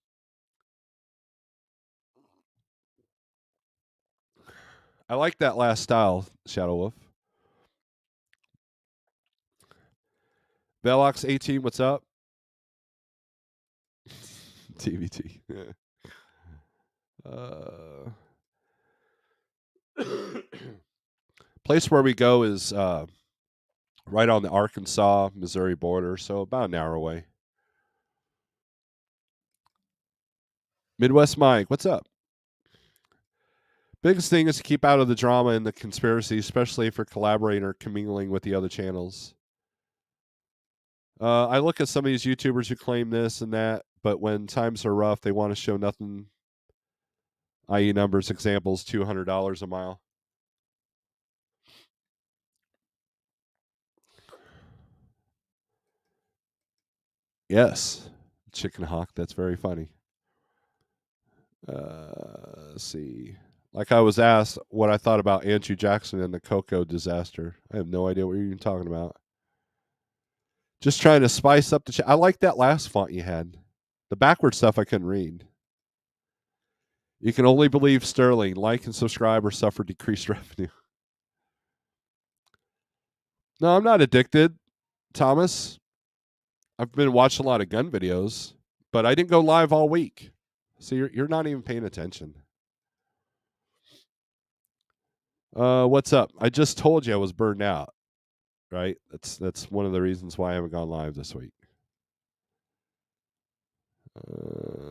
Speaker 1: I like that last style, Shadow Wolf. Velox18, what's up? TVT. uh, place where we go is right on the Arkansas Missouri border, so about an hour away. Midwest Mike, what's up? Biggest thing is to keep out of the drama and the conspiracy, especially if you're collaborating or commingling with the other channels. I look at some of these YouTubers who claim this and that, but when times are rough, they want to show nothing, i.e., numbers, examples, $200 a mile. Yes, Chicken Hawk. That's very funny. Let's see. Like I was asked what I thought about Andrew Jackson and the Cocoa disaster. I have no idea what you're even talking about. Just trying to spice up the. I like that last font you had. The backward stuff I couldn't read. You can only believe Sterling. Like and subscribe or suffer decreased revenue. No, I'm not addicted, Thomas. I've been watching a lot of gun videos, but I didn't go live all week. So you're not even paying attention. What's up? I just told you I was burned out. Right? That's one of the reasons why I haven't gone live this week.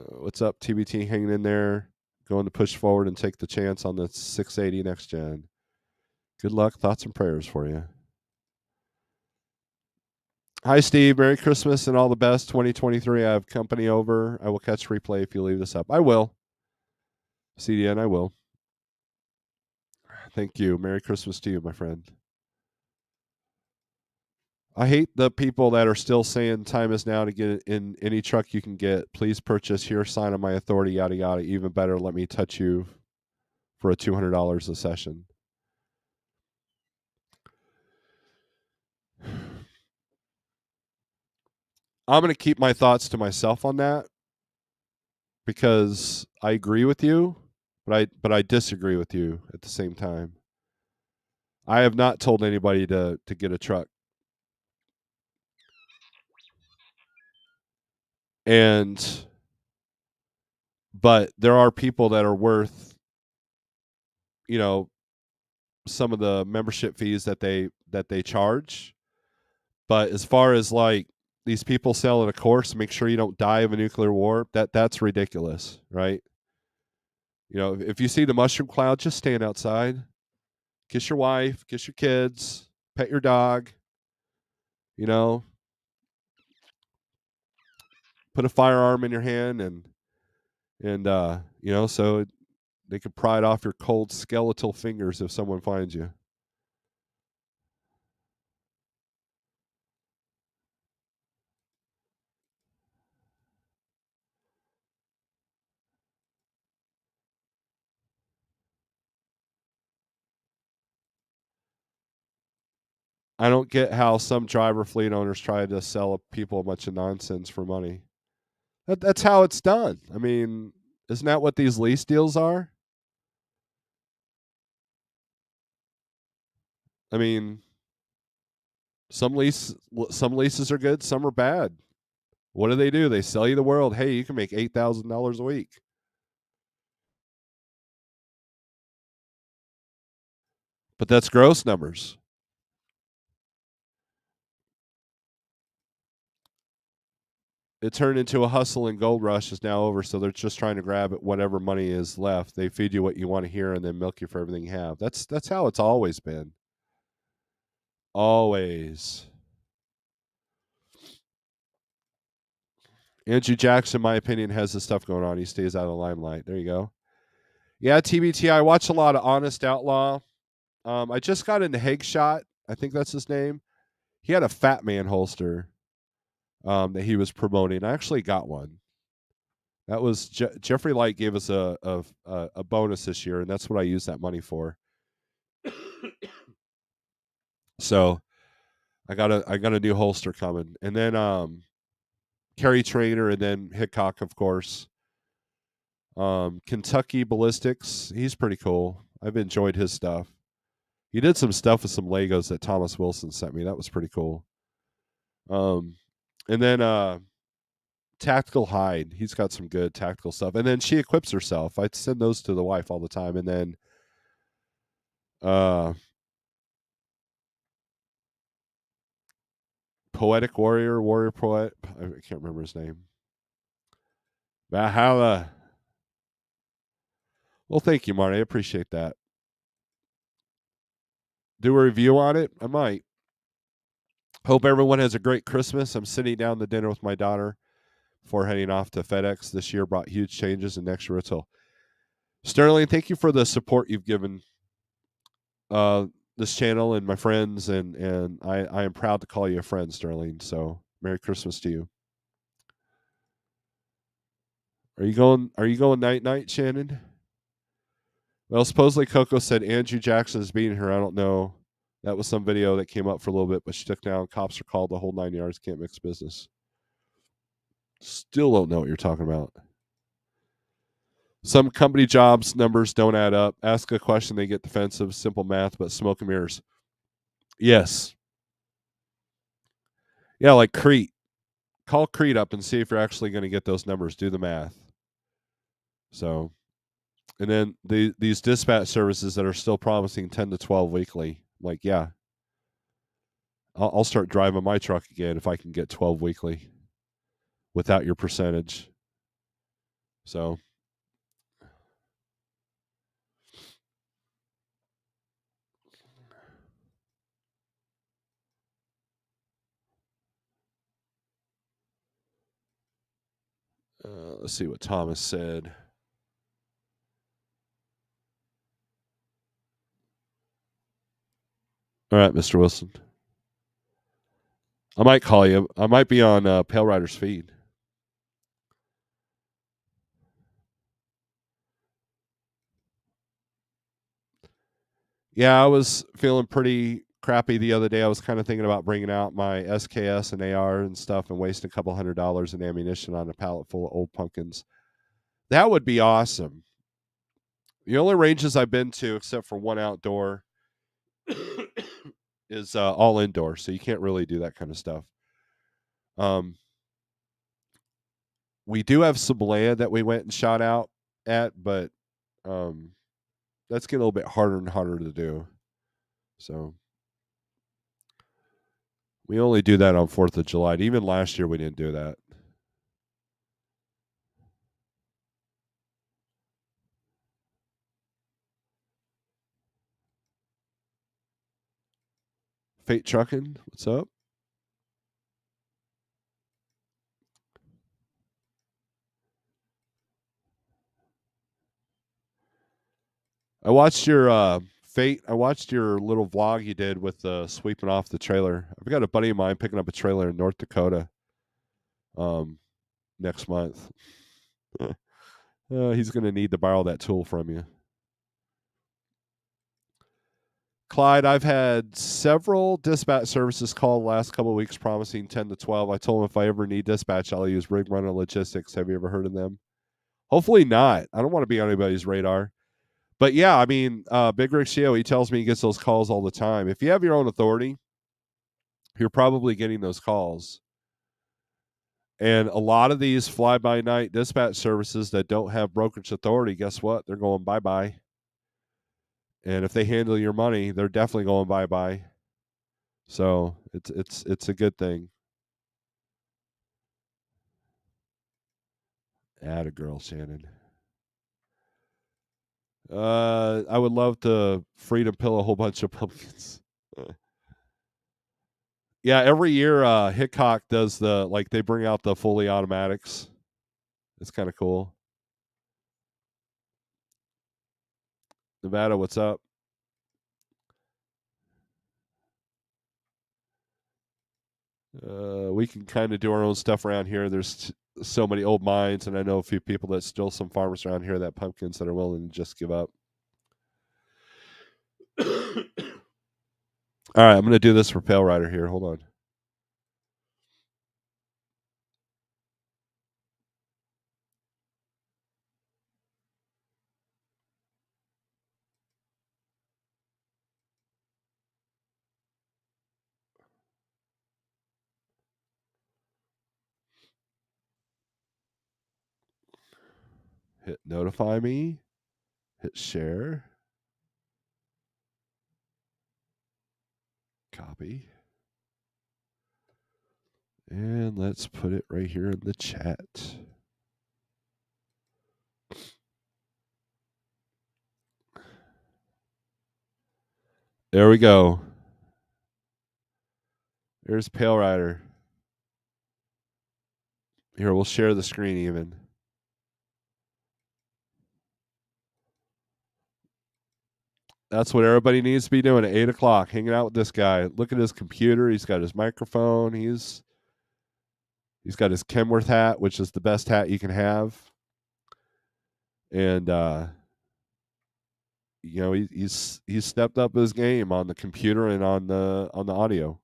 Speaker 1: What's up, TBT? Hanging in there, going to push forward and take the chance on the 680 next gen. Good luck, thoughts and prayers for you. Hi, Steve. Merry Christmas and all the best. 2023. I have company over. I will catch replay if you leave this up. I will. CDN, I will. Thank you. Merry Christmas to you, my friend. I hate the people that are still saying time is now to get in any truck you can get. Please purchase here, sign on my authority, yada, yada. Even better, let me touch you for a $200 a session. I'm going to keep my thoughts to myself on that because I agree with you, but I disagree with you at the same time. I have not told anybody to get a truck. And but there are people that are worth, you know, some of the membership fees that they charge. But as far as like these people selling a course, make sure you don't die of a nuclear war, that's ridiculous, right? You know, if you see the mushroom cloud, just stand outside, kiss your wife, kiss your kids, pet your dog, you know, put a firearm in your hand and you know, so they could pry it off your cold skeletal fingers if someone finds you. I don't get how some driver fleet owners try to sell people a bunch of nonsense for money. That's how it's done. I mean, isn't that what these lease deals are? I mean, some leases are good, some are bad. What do? They sell you the world. Hey, you can make $8,000 a week. But that's gross numbers. It turned into a hustle and gold rush is now over, so they're just trying to grab at whatever money is left. They feed you what you want to hear and then milk you for everything you have. That's how it's always been. Always. Andrew Jackson, in my opinion, has this stuff going on. He stays out of the limelight. There you go. Yeah, TBT. I watch a lot of Honest Outlaw. I just got into Hagshot. I think that's his name. He had a Fat Man holster that he was promoting. I actually got one. That was Jeffrey Light gave us a bonus this year, and that's what I used that money for. So I got a new holster coming, and then Kerry Trainer, and then Hickok, of course. Kentucky Ballistics, he's pretty cool. I've enjoyed his stuff. He did some stuff with some Legos that Thomas Wilson sent me. That was pretty cool. And then Tactical Hide, he's got some good tactical stuff. And then She Equips Herself. I send those to the wife all the time. And then Poetic Warrior, Warrior Poet. I can't remember his name. Valhalla. Well, thank you, Marty. I appreciate that. Do a review on it? I might. Hope everyone has a great Christmas. I'm sitting down to dinner with my daughter before heading off to FedEx. This year brought huge changes, and next year it'll. Sterling, thank you for the support you've given uh, this channel and my friends, and I am proud to call you a friend, Sterling. So Merry Christmas to you. Are you going? Are you going night night, Shannon? Well, supposedly Coco said Andrew Jackson is beating her. I don't know. That was some video that came up for a little bit, but she took down. Cops are called. The whole 9 yards. Can't mix business. Still don't know what you're talking about. Some company jobs numbers don't add up. Ask a question, they get defensive. Simple math, but smoke and mirrors. Yes. Yeah, like Crete. Call Crete up and see if you're actually going to get those numbers. Do the math. So, and then these dispatch services that are still promising 10 to 12 weekly. Like, yeah, I'll start driving my truck again if I can get 12 weekly without your percentage. So, let's see what Thomas said. All right, Mr. Wilson. I might call you. I might be on Pale Rider's feed. Yeah, I was feeling pretty crappy the other day. I was kind of thinking about bringing out my SKS and AR and stuff and wasting a couple $100 in ammunition on a pallet full of old pumpkins. That would be awesome. The only ranges I've been to, except for one outdoor, is all indoor, so you can't really do that kind of stuff. Um, we do have some land that we went and shot out at, but um, that's getting a little bit harder and harder to do. So we only do that on 4th of July. Even last year, we didn't do that. Fate Trucking, what's up? I watched your Fate. I watched your little vlog you did with sweeping off the trailer. I've got a buddy of mine picking up a trailer in North Dakota um, next month. He's going to need to borrow that tool from you. Clyde, I've had several dispatch services call the last couple of weeks promising 10 to 12. I told them if I ever need dispatch, I'll use Rig Runner Logistics. Have you ever heard of them? Hopefully not. I don't want to be on anybody's radar. But yeah, I mean, Big Rick Sheo, he tells me he gets those calls all the time. If you have your own authority, you're probably getting those calls. And a lot of these fly by night dispatch services that don't have brokerage authority, guess what? They're going bye bye. And if they handle your money, they're definitely going bye bye. So it's a good thing. Atta girl, Shannon. I would love to freedom pill a whole bunch of pumpkins. Yeah, every year Hickok does they bring out the fully automatics. It's kind of cool. Nevada, what's up? We can kind of do our own stuff around here. There's so many old mines, and I know a few people that still some farmers around here that pumpkins that are willing to just give up. All right, I'm going to do this for Pale Rider here. Hold on. Hit notify me. Hit share. Copy. And let's put it right here in the chat. There we go. There's Pale Rider. Here, we'll share the screen even. That's what everybody needs to be doing at 8 o'clock, hanging out with this guy. Look at his computer. He's got his microphone. He's got his Kenworth hat, which is the best hat you can have. And he's stepped up his game on the computer and on the audio.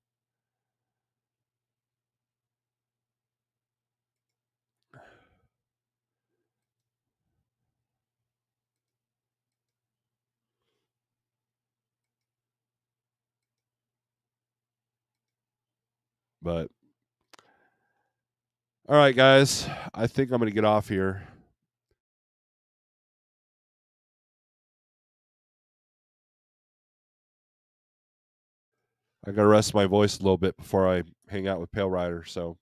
Speaker 1: But all right, guys, I think I'm going to get off here. I got to rest my voice a little bit before I hang out with Pale Rider. So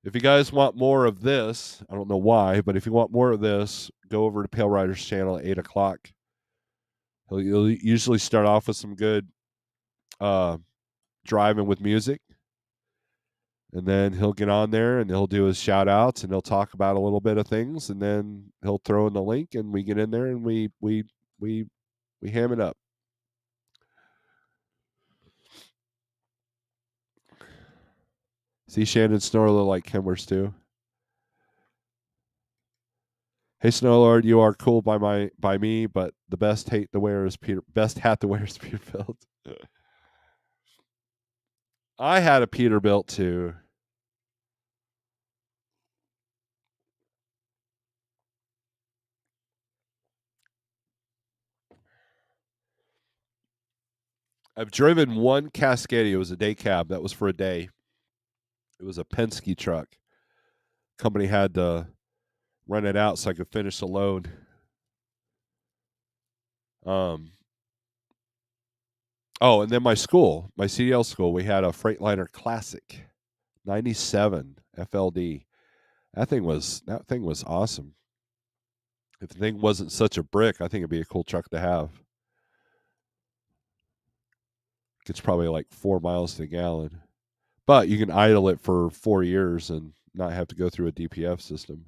Speaker 1: if you guys want more of this, I don't know why, but if you want more of this, go over to Pale Rider's channel at 8 o'clock. He'll usually start off with some good driving with music. And then he'll get on there and he'll do his shout outs and he'll talk about a little bit of things. And then he'll throw in the link and we get in there and we ham it up. See Shannon Snorelord like Kenworth too. Hey Snorelord, you are cool by me, but the best hat to wear is Peterbilt. I had a Peterbilt too. I've driven one Cascadia. It was a day cab. That was for a day. It was a Penske truck. Company had to rent it out so I could finish the load. Oh, and then my CDL school, we had a Freightliner Classic, 97 FLD. That thing was awesome. If the thing wasn't such a brick, I think it'd be a cool truck to have. It's probably like 4 miles to the gallon, but you can idle it for 4 years and not have to go through a DPF system.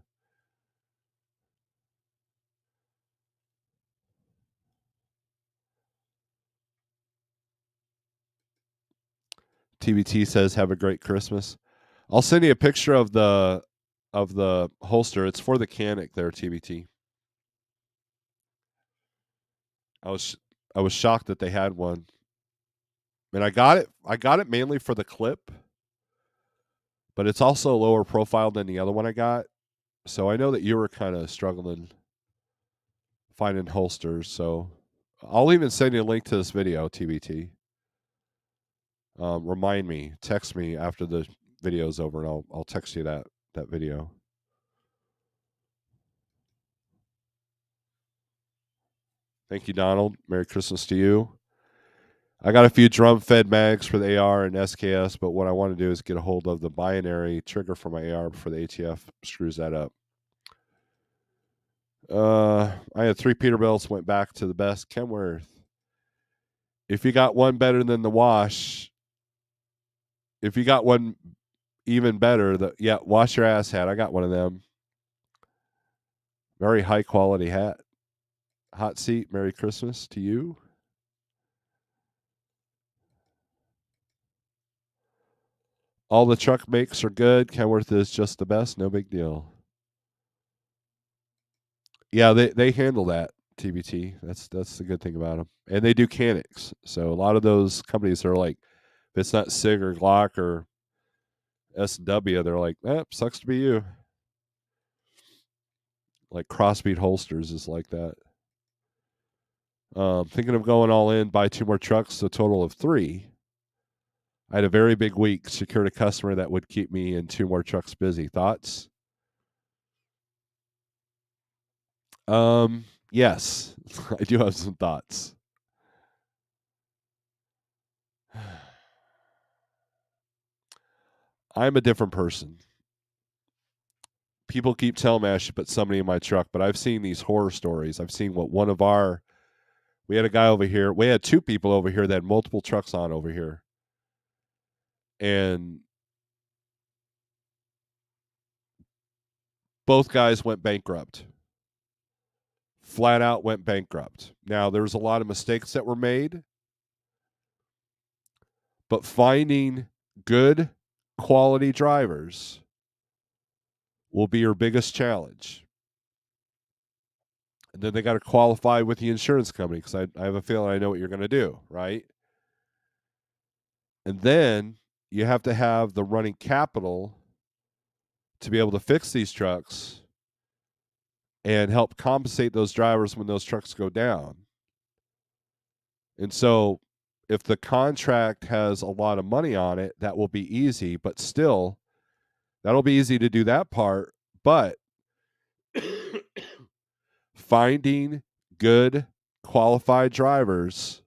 Speaker 1: TBT says, "Have a great Christmas." I'll send you a picture of the holster. It's for the Canic there, TBT. I was shocked that they had one. And I got it mainly for the clip, but it's also lower profile than the other one I got. So I know that you were kind of struggling finding holsters. So I'll even send you a link to this video, TBT. Remind me, text me after the video's over, and I'll text you that video. Thank you, Donald. Merry Christmas to you. I got a few drum fed mags for the AR and SKS, but what I want to do is get a hold of the binary trigger for my AR before the ATF screws that up. I had 3 Peterbilts, went back to the best Kenworth. If you got one better than the Wash, if you got one even better, Wash Your Ass hat. I got one of them. Very high quality hat. Hot seat. Merry Christmas to you. All the truck makes are good. Kenworth is just the best. No big deal. Yeah, they handle that, TBT. That's the good thing about them. And they do Canics. So a lot of those companies are like, if it's not SIG or Glock or S&W, they're like, sucks to be you. Like Crossbeat Holsters is like that. Thinking of going all in, buy 2 more trucks, a total of 3. I had a very big week, secured a customer that would keep me and 2 more trucks busy. Thoughts? Yes, I do have some thoughts. I'm a different person. People keep telling me I should put somebody in my truck, but I've seen these horror stories. I've seen what one of our We had a guy over here. We had two people over here that had multiple trucks on over here. And both guys went bankrupt. Flat out went bankrupt. Now, there was a lot of mistakes that were made, but finding good quality drivers will be your biggest challenge. And then they got to qualify with the insurance company because I have a feeling I know what you're going to do, right? And then you have to have the running capital to be able to fix these trucks and help compensate those drivers when those trucks go down. And so if the contract has a lot of money on it, that will be easy, but still, that'll be easy to do that part. But finding good, qualified drivers,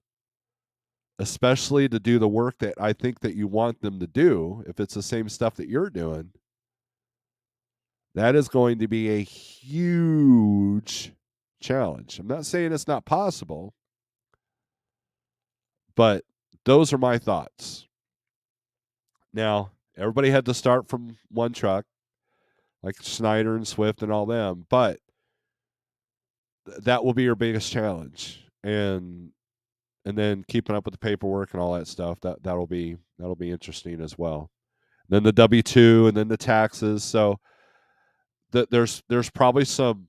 Speaker 1: especially to do the work that I think that you want them to do, if it's the same stuff that you're doing, that is going to be a huge challenge. I'm not saying it's not possible, but those are my thoughts. Now, everybody had to start from one truck, like Schneider and Swift and all them, but that will be your biggest challenge. And then keeping up with the paperwork and all that stuff, that'll be interesting as well. Then the W-2 and then the taxes. So there's probably some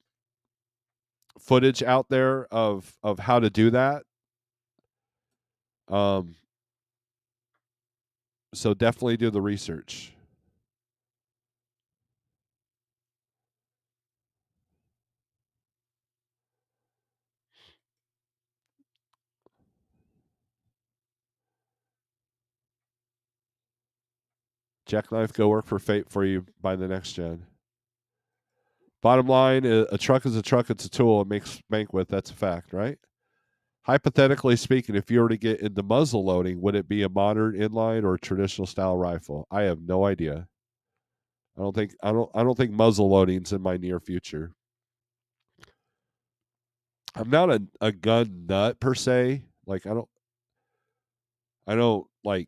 Speaker 1: footage out there of how to do that. So definitely do the research. Jackknife, go work for Fate for you by the next gen. Bottom line, a truck is a truck. It's a tool. It makes bank with. That's a fact, right? Hypothetically speaking, if you were to get into muzzle loading, would it be a modern inline or a traditional style rifle? I have no idea. I don't think muzzle loading's in my near future. I'm not a gun nut per se. Like I don't like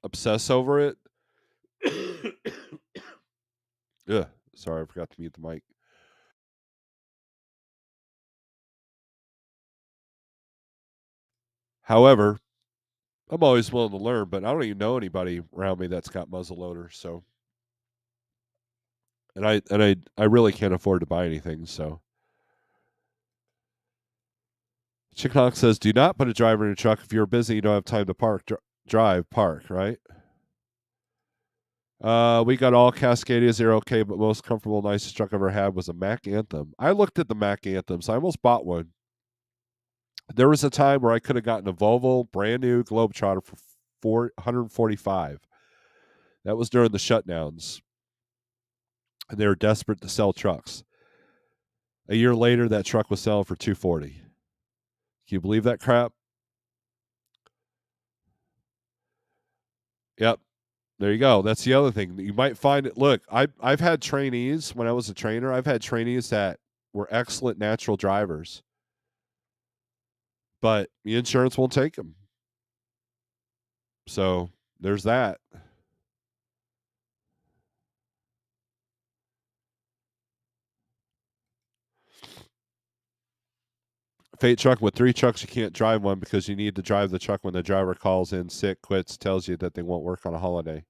Speaker 1: obsess over it. Ugh, sorry, I forgot to mute the mic. However, I'm always willing to learn, but I don't even know anybody around me that's got muzzle loaders. So, and I really can't afford to buy anything. So, Chickhawk says, "Do not put a driver in a truck if you're busy. You don't have time to park. Drive, park. Right." We got all Cascadias. They're okay, but most comfortable, nicest truck I ever had was a Mac Anthem. I looked at the Mac Anthems. I almost bought one. There was a time where I could have gotten a Volvo brand new Globetrotter for $145. That was during the shutdowns, and they were desperate to sell trucks. A year later, that truck was selling for $240. Can you believe that crap? Yep. There you go. That's the other thing. You might find it. Look, I've had trainees when I was a trainer. I've had trainees that were excellent natural drivers, but the insurance won't take them. So there's that. Fate truck with 3 trucks, you can't drive one because you need to drive the truck when the driver calls in sick, quits, tells you that they won't work on a holiday.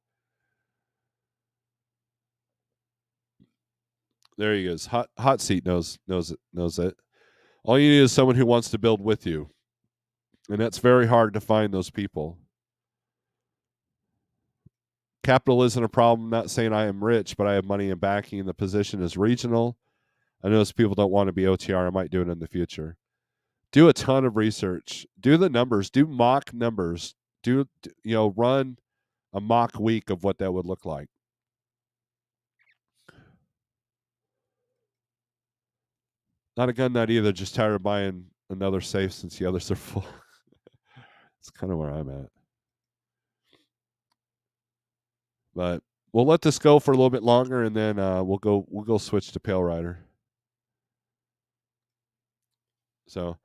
Speaker 1: There he is. Hot seat knows it. All you need is someone who wants to build with you, and that's very hard to find those people. Capital isn't a problem. I'm not saying I am rich, but I have money and backing. The position is regional. I know people don't want to be OTR. I might do it in the future. Do a ton of research. Do the numbers. Do mock numbers. Run a mock week of what that would look like. Not a gun nut either. Just tired of buying another safe since the others are full. It's kind of where I'm at. But we'll let this go for a little bit longer, and then we'll go switch to Pale Rider. So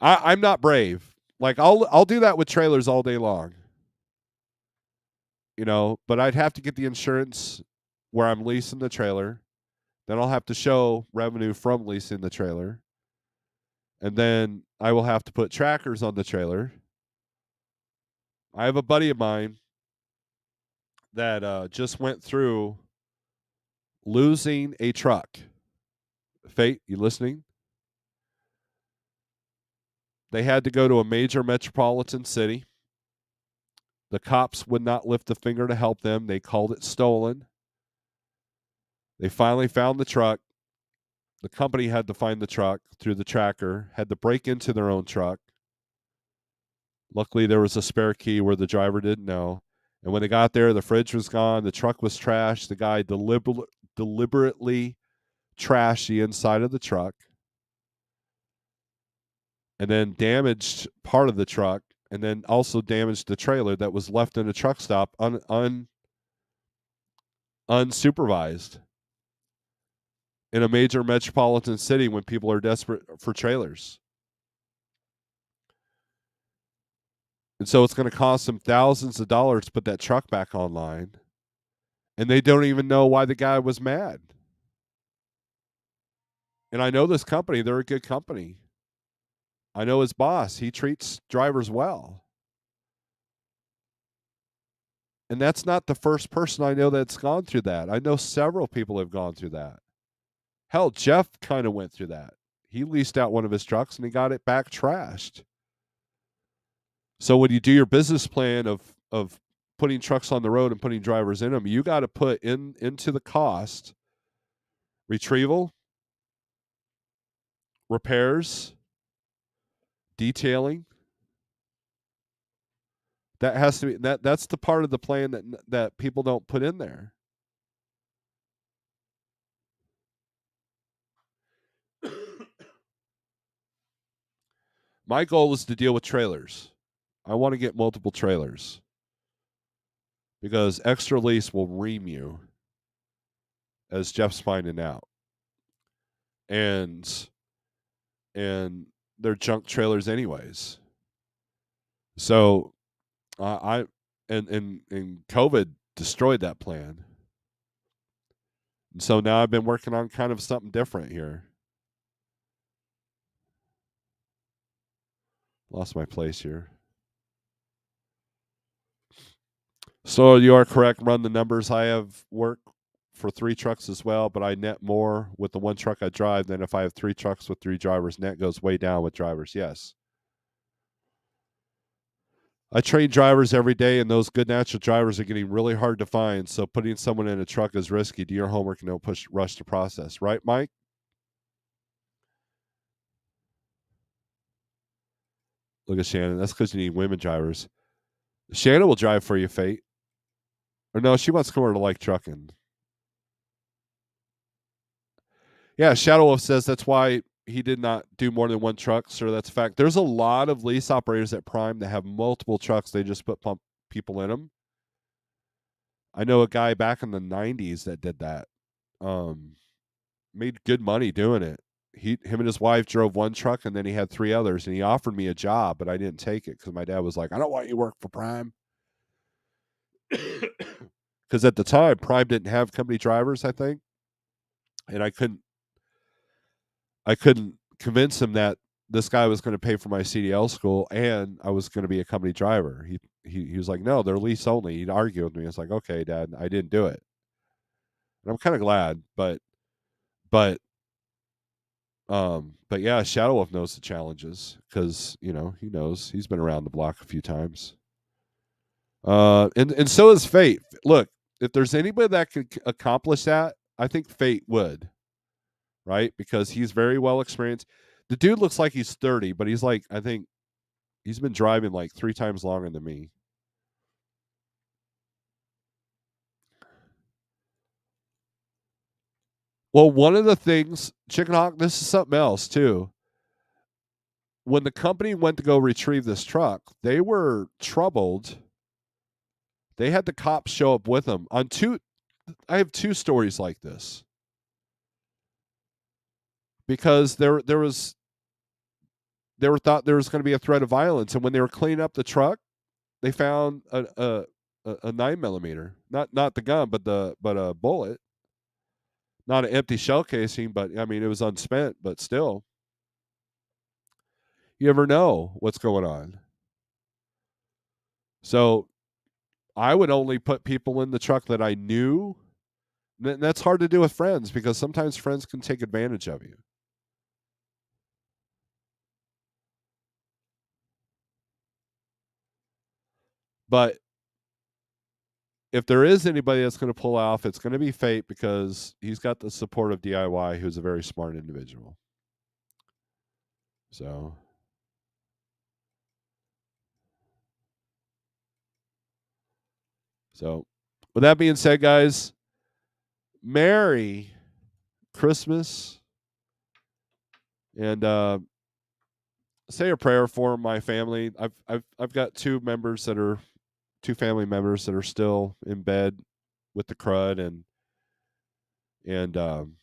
Speaker 1: I'm not brave. Like I'll do that with trailers all day long. But I'd have to get the insurance where I'm leasing the trailer. Then I'll have to show revenue from leasing the trailer. And then I will have to put trackers on the trailer. I have a buddy of mine that just went through losing a truck. Fate, you listening? They had to go to a major metropolitan city. The cops would not lift a finger to help them. They called it stolen. They finally found the truck. The company had to find the truck through the tracker, had to break into their own truck. Luckily, there was a spare key where the driver didn't know. And when they got there, the fridge was gone. The truck was trashed. The guy deliberately trashed the inside of the truck and then damaged part of the truck and then also damaged the trailer that was left in a truck stop unsupervised in a major metropolitan city when people are desperate for trailers. And so it's going to cost them thousands of dollars to put that truck back online. And they don't even know why the guy was mad. And I know this company, they're a good company. I know his boss, he treats drivers well. And that's not the first person I know that's gone through that. I know several people have gone through that. Hell, Jeff kind of went through that. He leased out one of his trucks and he got it back trashed. So when you do your business plan of putting trucks on the road and putting drivers in them, you got to put into the cost retrieval, repairs, detailing. That has to be that's the part of the plan that people don't put in there. My goal is to deal with trailers. I want to get multiple trailers because extra lease will ream you, as Jeff's finding out. And they're junk trailers anyways. So I and COVID destroyed that plan. And so now I've been working on kind of something different here. Lost my place here. So you are correct. Run the numbers. I have work for 3 trucks as well, but I net more with the 1 truck I drive than if I have 3 trucks with 3 drivers. Net goes way down with drivers. Yes. I train drivers every day, and those good natural drivers are getting really hard to find. So putting someone in a truck is risky. Do your homework and don't rush the process. Right, Mike? Look at Shannon. That's because you need women drivers. Shannon will drive for you, Fate. Or no, she wants to come over to like trucking. Yeah, Shadow Wolf says that's why he did not do more than 1 truck. Sir, that's a fact. There's a lot of lease operators at Prime that have multiple trucks. They just put pump people in them. I know a guy back in the 90s that did that. Made good money doing it. Him and his wife drove 1 truck, and then he had 3 others, and he offered me a job, but I didn't take it because my dad was like, I don't want you to work for Prime. Because at the time, Prime didn't have company drivers, I think. And I couldn't convince him that this guy was going to pay for my CDL school and I was going to be a company driver. He was like, no, they're lease only. He'd argue with me. It's like, okay, Dad, I didn't do it. And I'm kind of glad, but yeah, Shadow Wolf knows the challenges because he knows he's been around the block a few times. And so is Fate. Look, if there's anybody that could accomplish that, I think Fate would, right? Because he's very well experienced. The dude looks like he's 30, but he's like, I think he's been driving like 3 times longer than me. Well, one of the things, Chicken Hawk, this is something else too. When the company went to go retrieve this truck, they were troubled. They had the cops show up with them on 2. I have 2 stories like this because there was they were thought there was going to be a threat of violence, and when they were cleaning up the truck, they found a 9 millimeter, not the gun, but a bullet, not an empty shell casing, but I mean it was unspent, but still, you never know what's going on. So I would only put people in the truck that I knew. And that's hard to do with friends because sometimes friends can take advantage of you. But if there is anybody that's going to pull off, it's going to be Fate because he's got the support of DIY, who's a very smart individual. So, so with that being said, guys, Merry Christmas, and say a prayer for my family. I've got two family members that are still in bed with the crud, and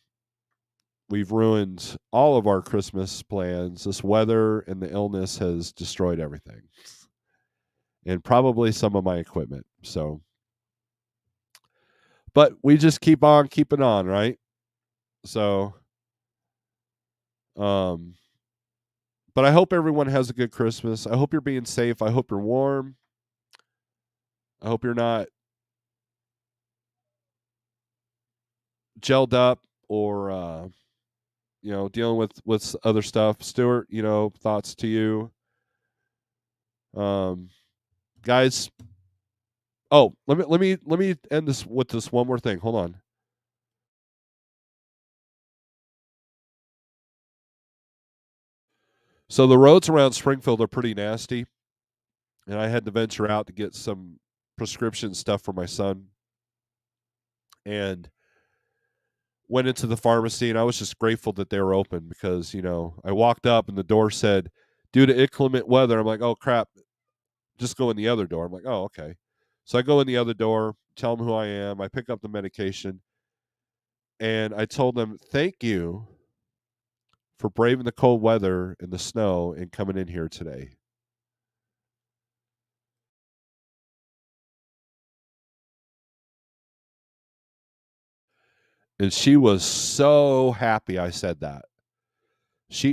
Speaker 1: we've ruined all of our Christmas plans. This weather and the illness has destroyed everything, and probably some of my equipment. So, but we just keep on keeping on, right? So, um, but I hope everyone has a good Christmas. I hope you're being safe. I hope you're warm. I hope you're not gelled up or dealing with other stuff. Stuart, thoughts to you, um, guys. Oh, let me end this with this one more thing. Hold on. So the roads around Springfield are pretty nasty, and I had to venture out to get some prescription stuff for my son, and went into the pharmacy, and I was just grateful that they were open because I walked up and the door said, "Due to inclement weather." I'm like, "Oh crap!" Just go in the other door. I'm like, "Oh, okay." So I go in the other door, tell them who I am. I pick up the medication, and I told them, "Thank you for braving the cold weather and the snow and coming in here today." And she was so happy I said that.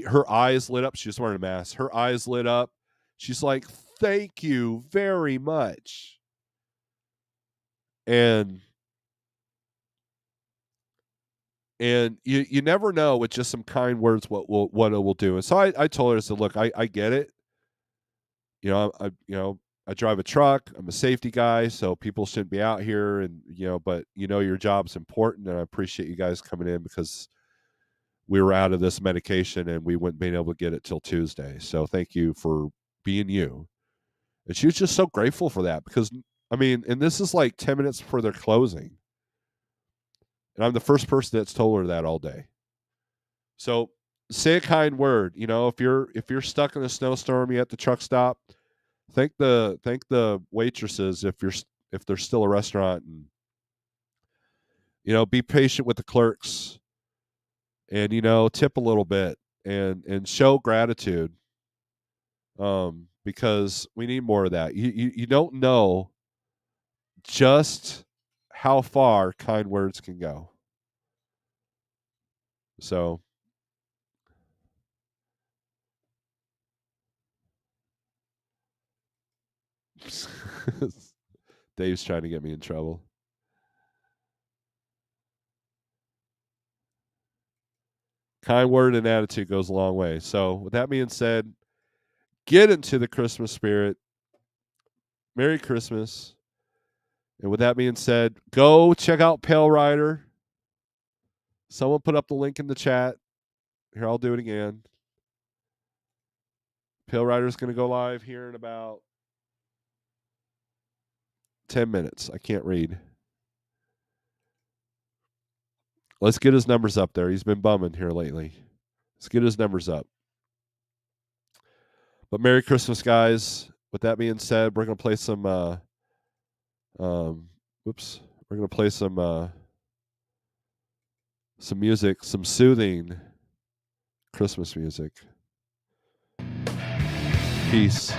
Speaker 1: Her eyes lit up. She was wearing a mask. Her eyes lit up. She's like, "Thank you very much." And you never know with just some kind words what it will do. And so I told her, I said, "Look, I get it. I drive a truck. I'm a safety guy, so people shouldn't be out here, and but your job's important, and I appreciate you guys coming in because we were out of this medication and we wouldn't be able to get it till Tuesday. So thank you for being you." And she was just so grateful for that because I mean, and this is like 10 minutes before they're closing, and I'm the first person that's told her that all day. So say a kind word. If you're stuck in a snowstorm, you at the truck stop. Thank the waitresses if there's still a restaurant, and be patient with the clerks, and tip a little bit, and show gratitude, because we need more of that. You don't know just how far kind words can go. So Dave's trying to get me in trouble. Kind word and attitude goes a long way. So with that being said, get into the Christmas spirit. Merry Christmas. And with that being said, go check out Pale Rider. Someone put up the link in the chat. Here, I'll do it again. Pale Rider is going to go live here in about 10 minutes. I can't read. Let's get his numbers up there. He's been bumming here lately. Let's get his numbers up. But Merry Christmas, guys. With that being said, we're going to play some um whoops. We're going to play some music, some soothing Christmas music. Peace.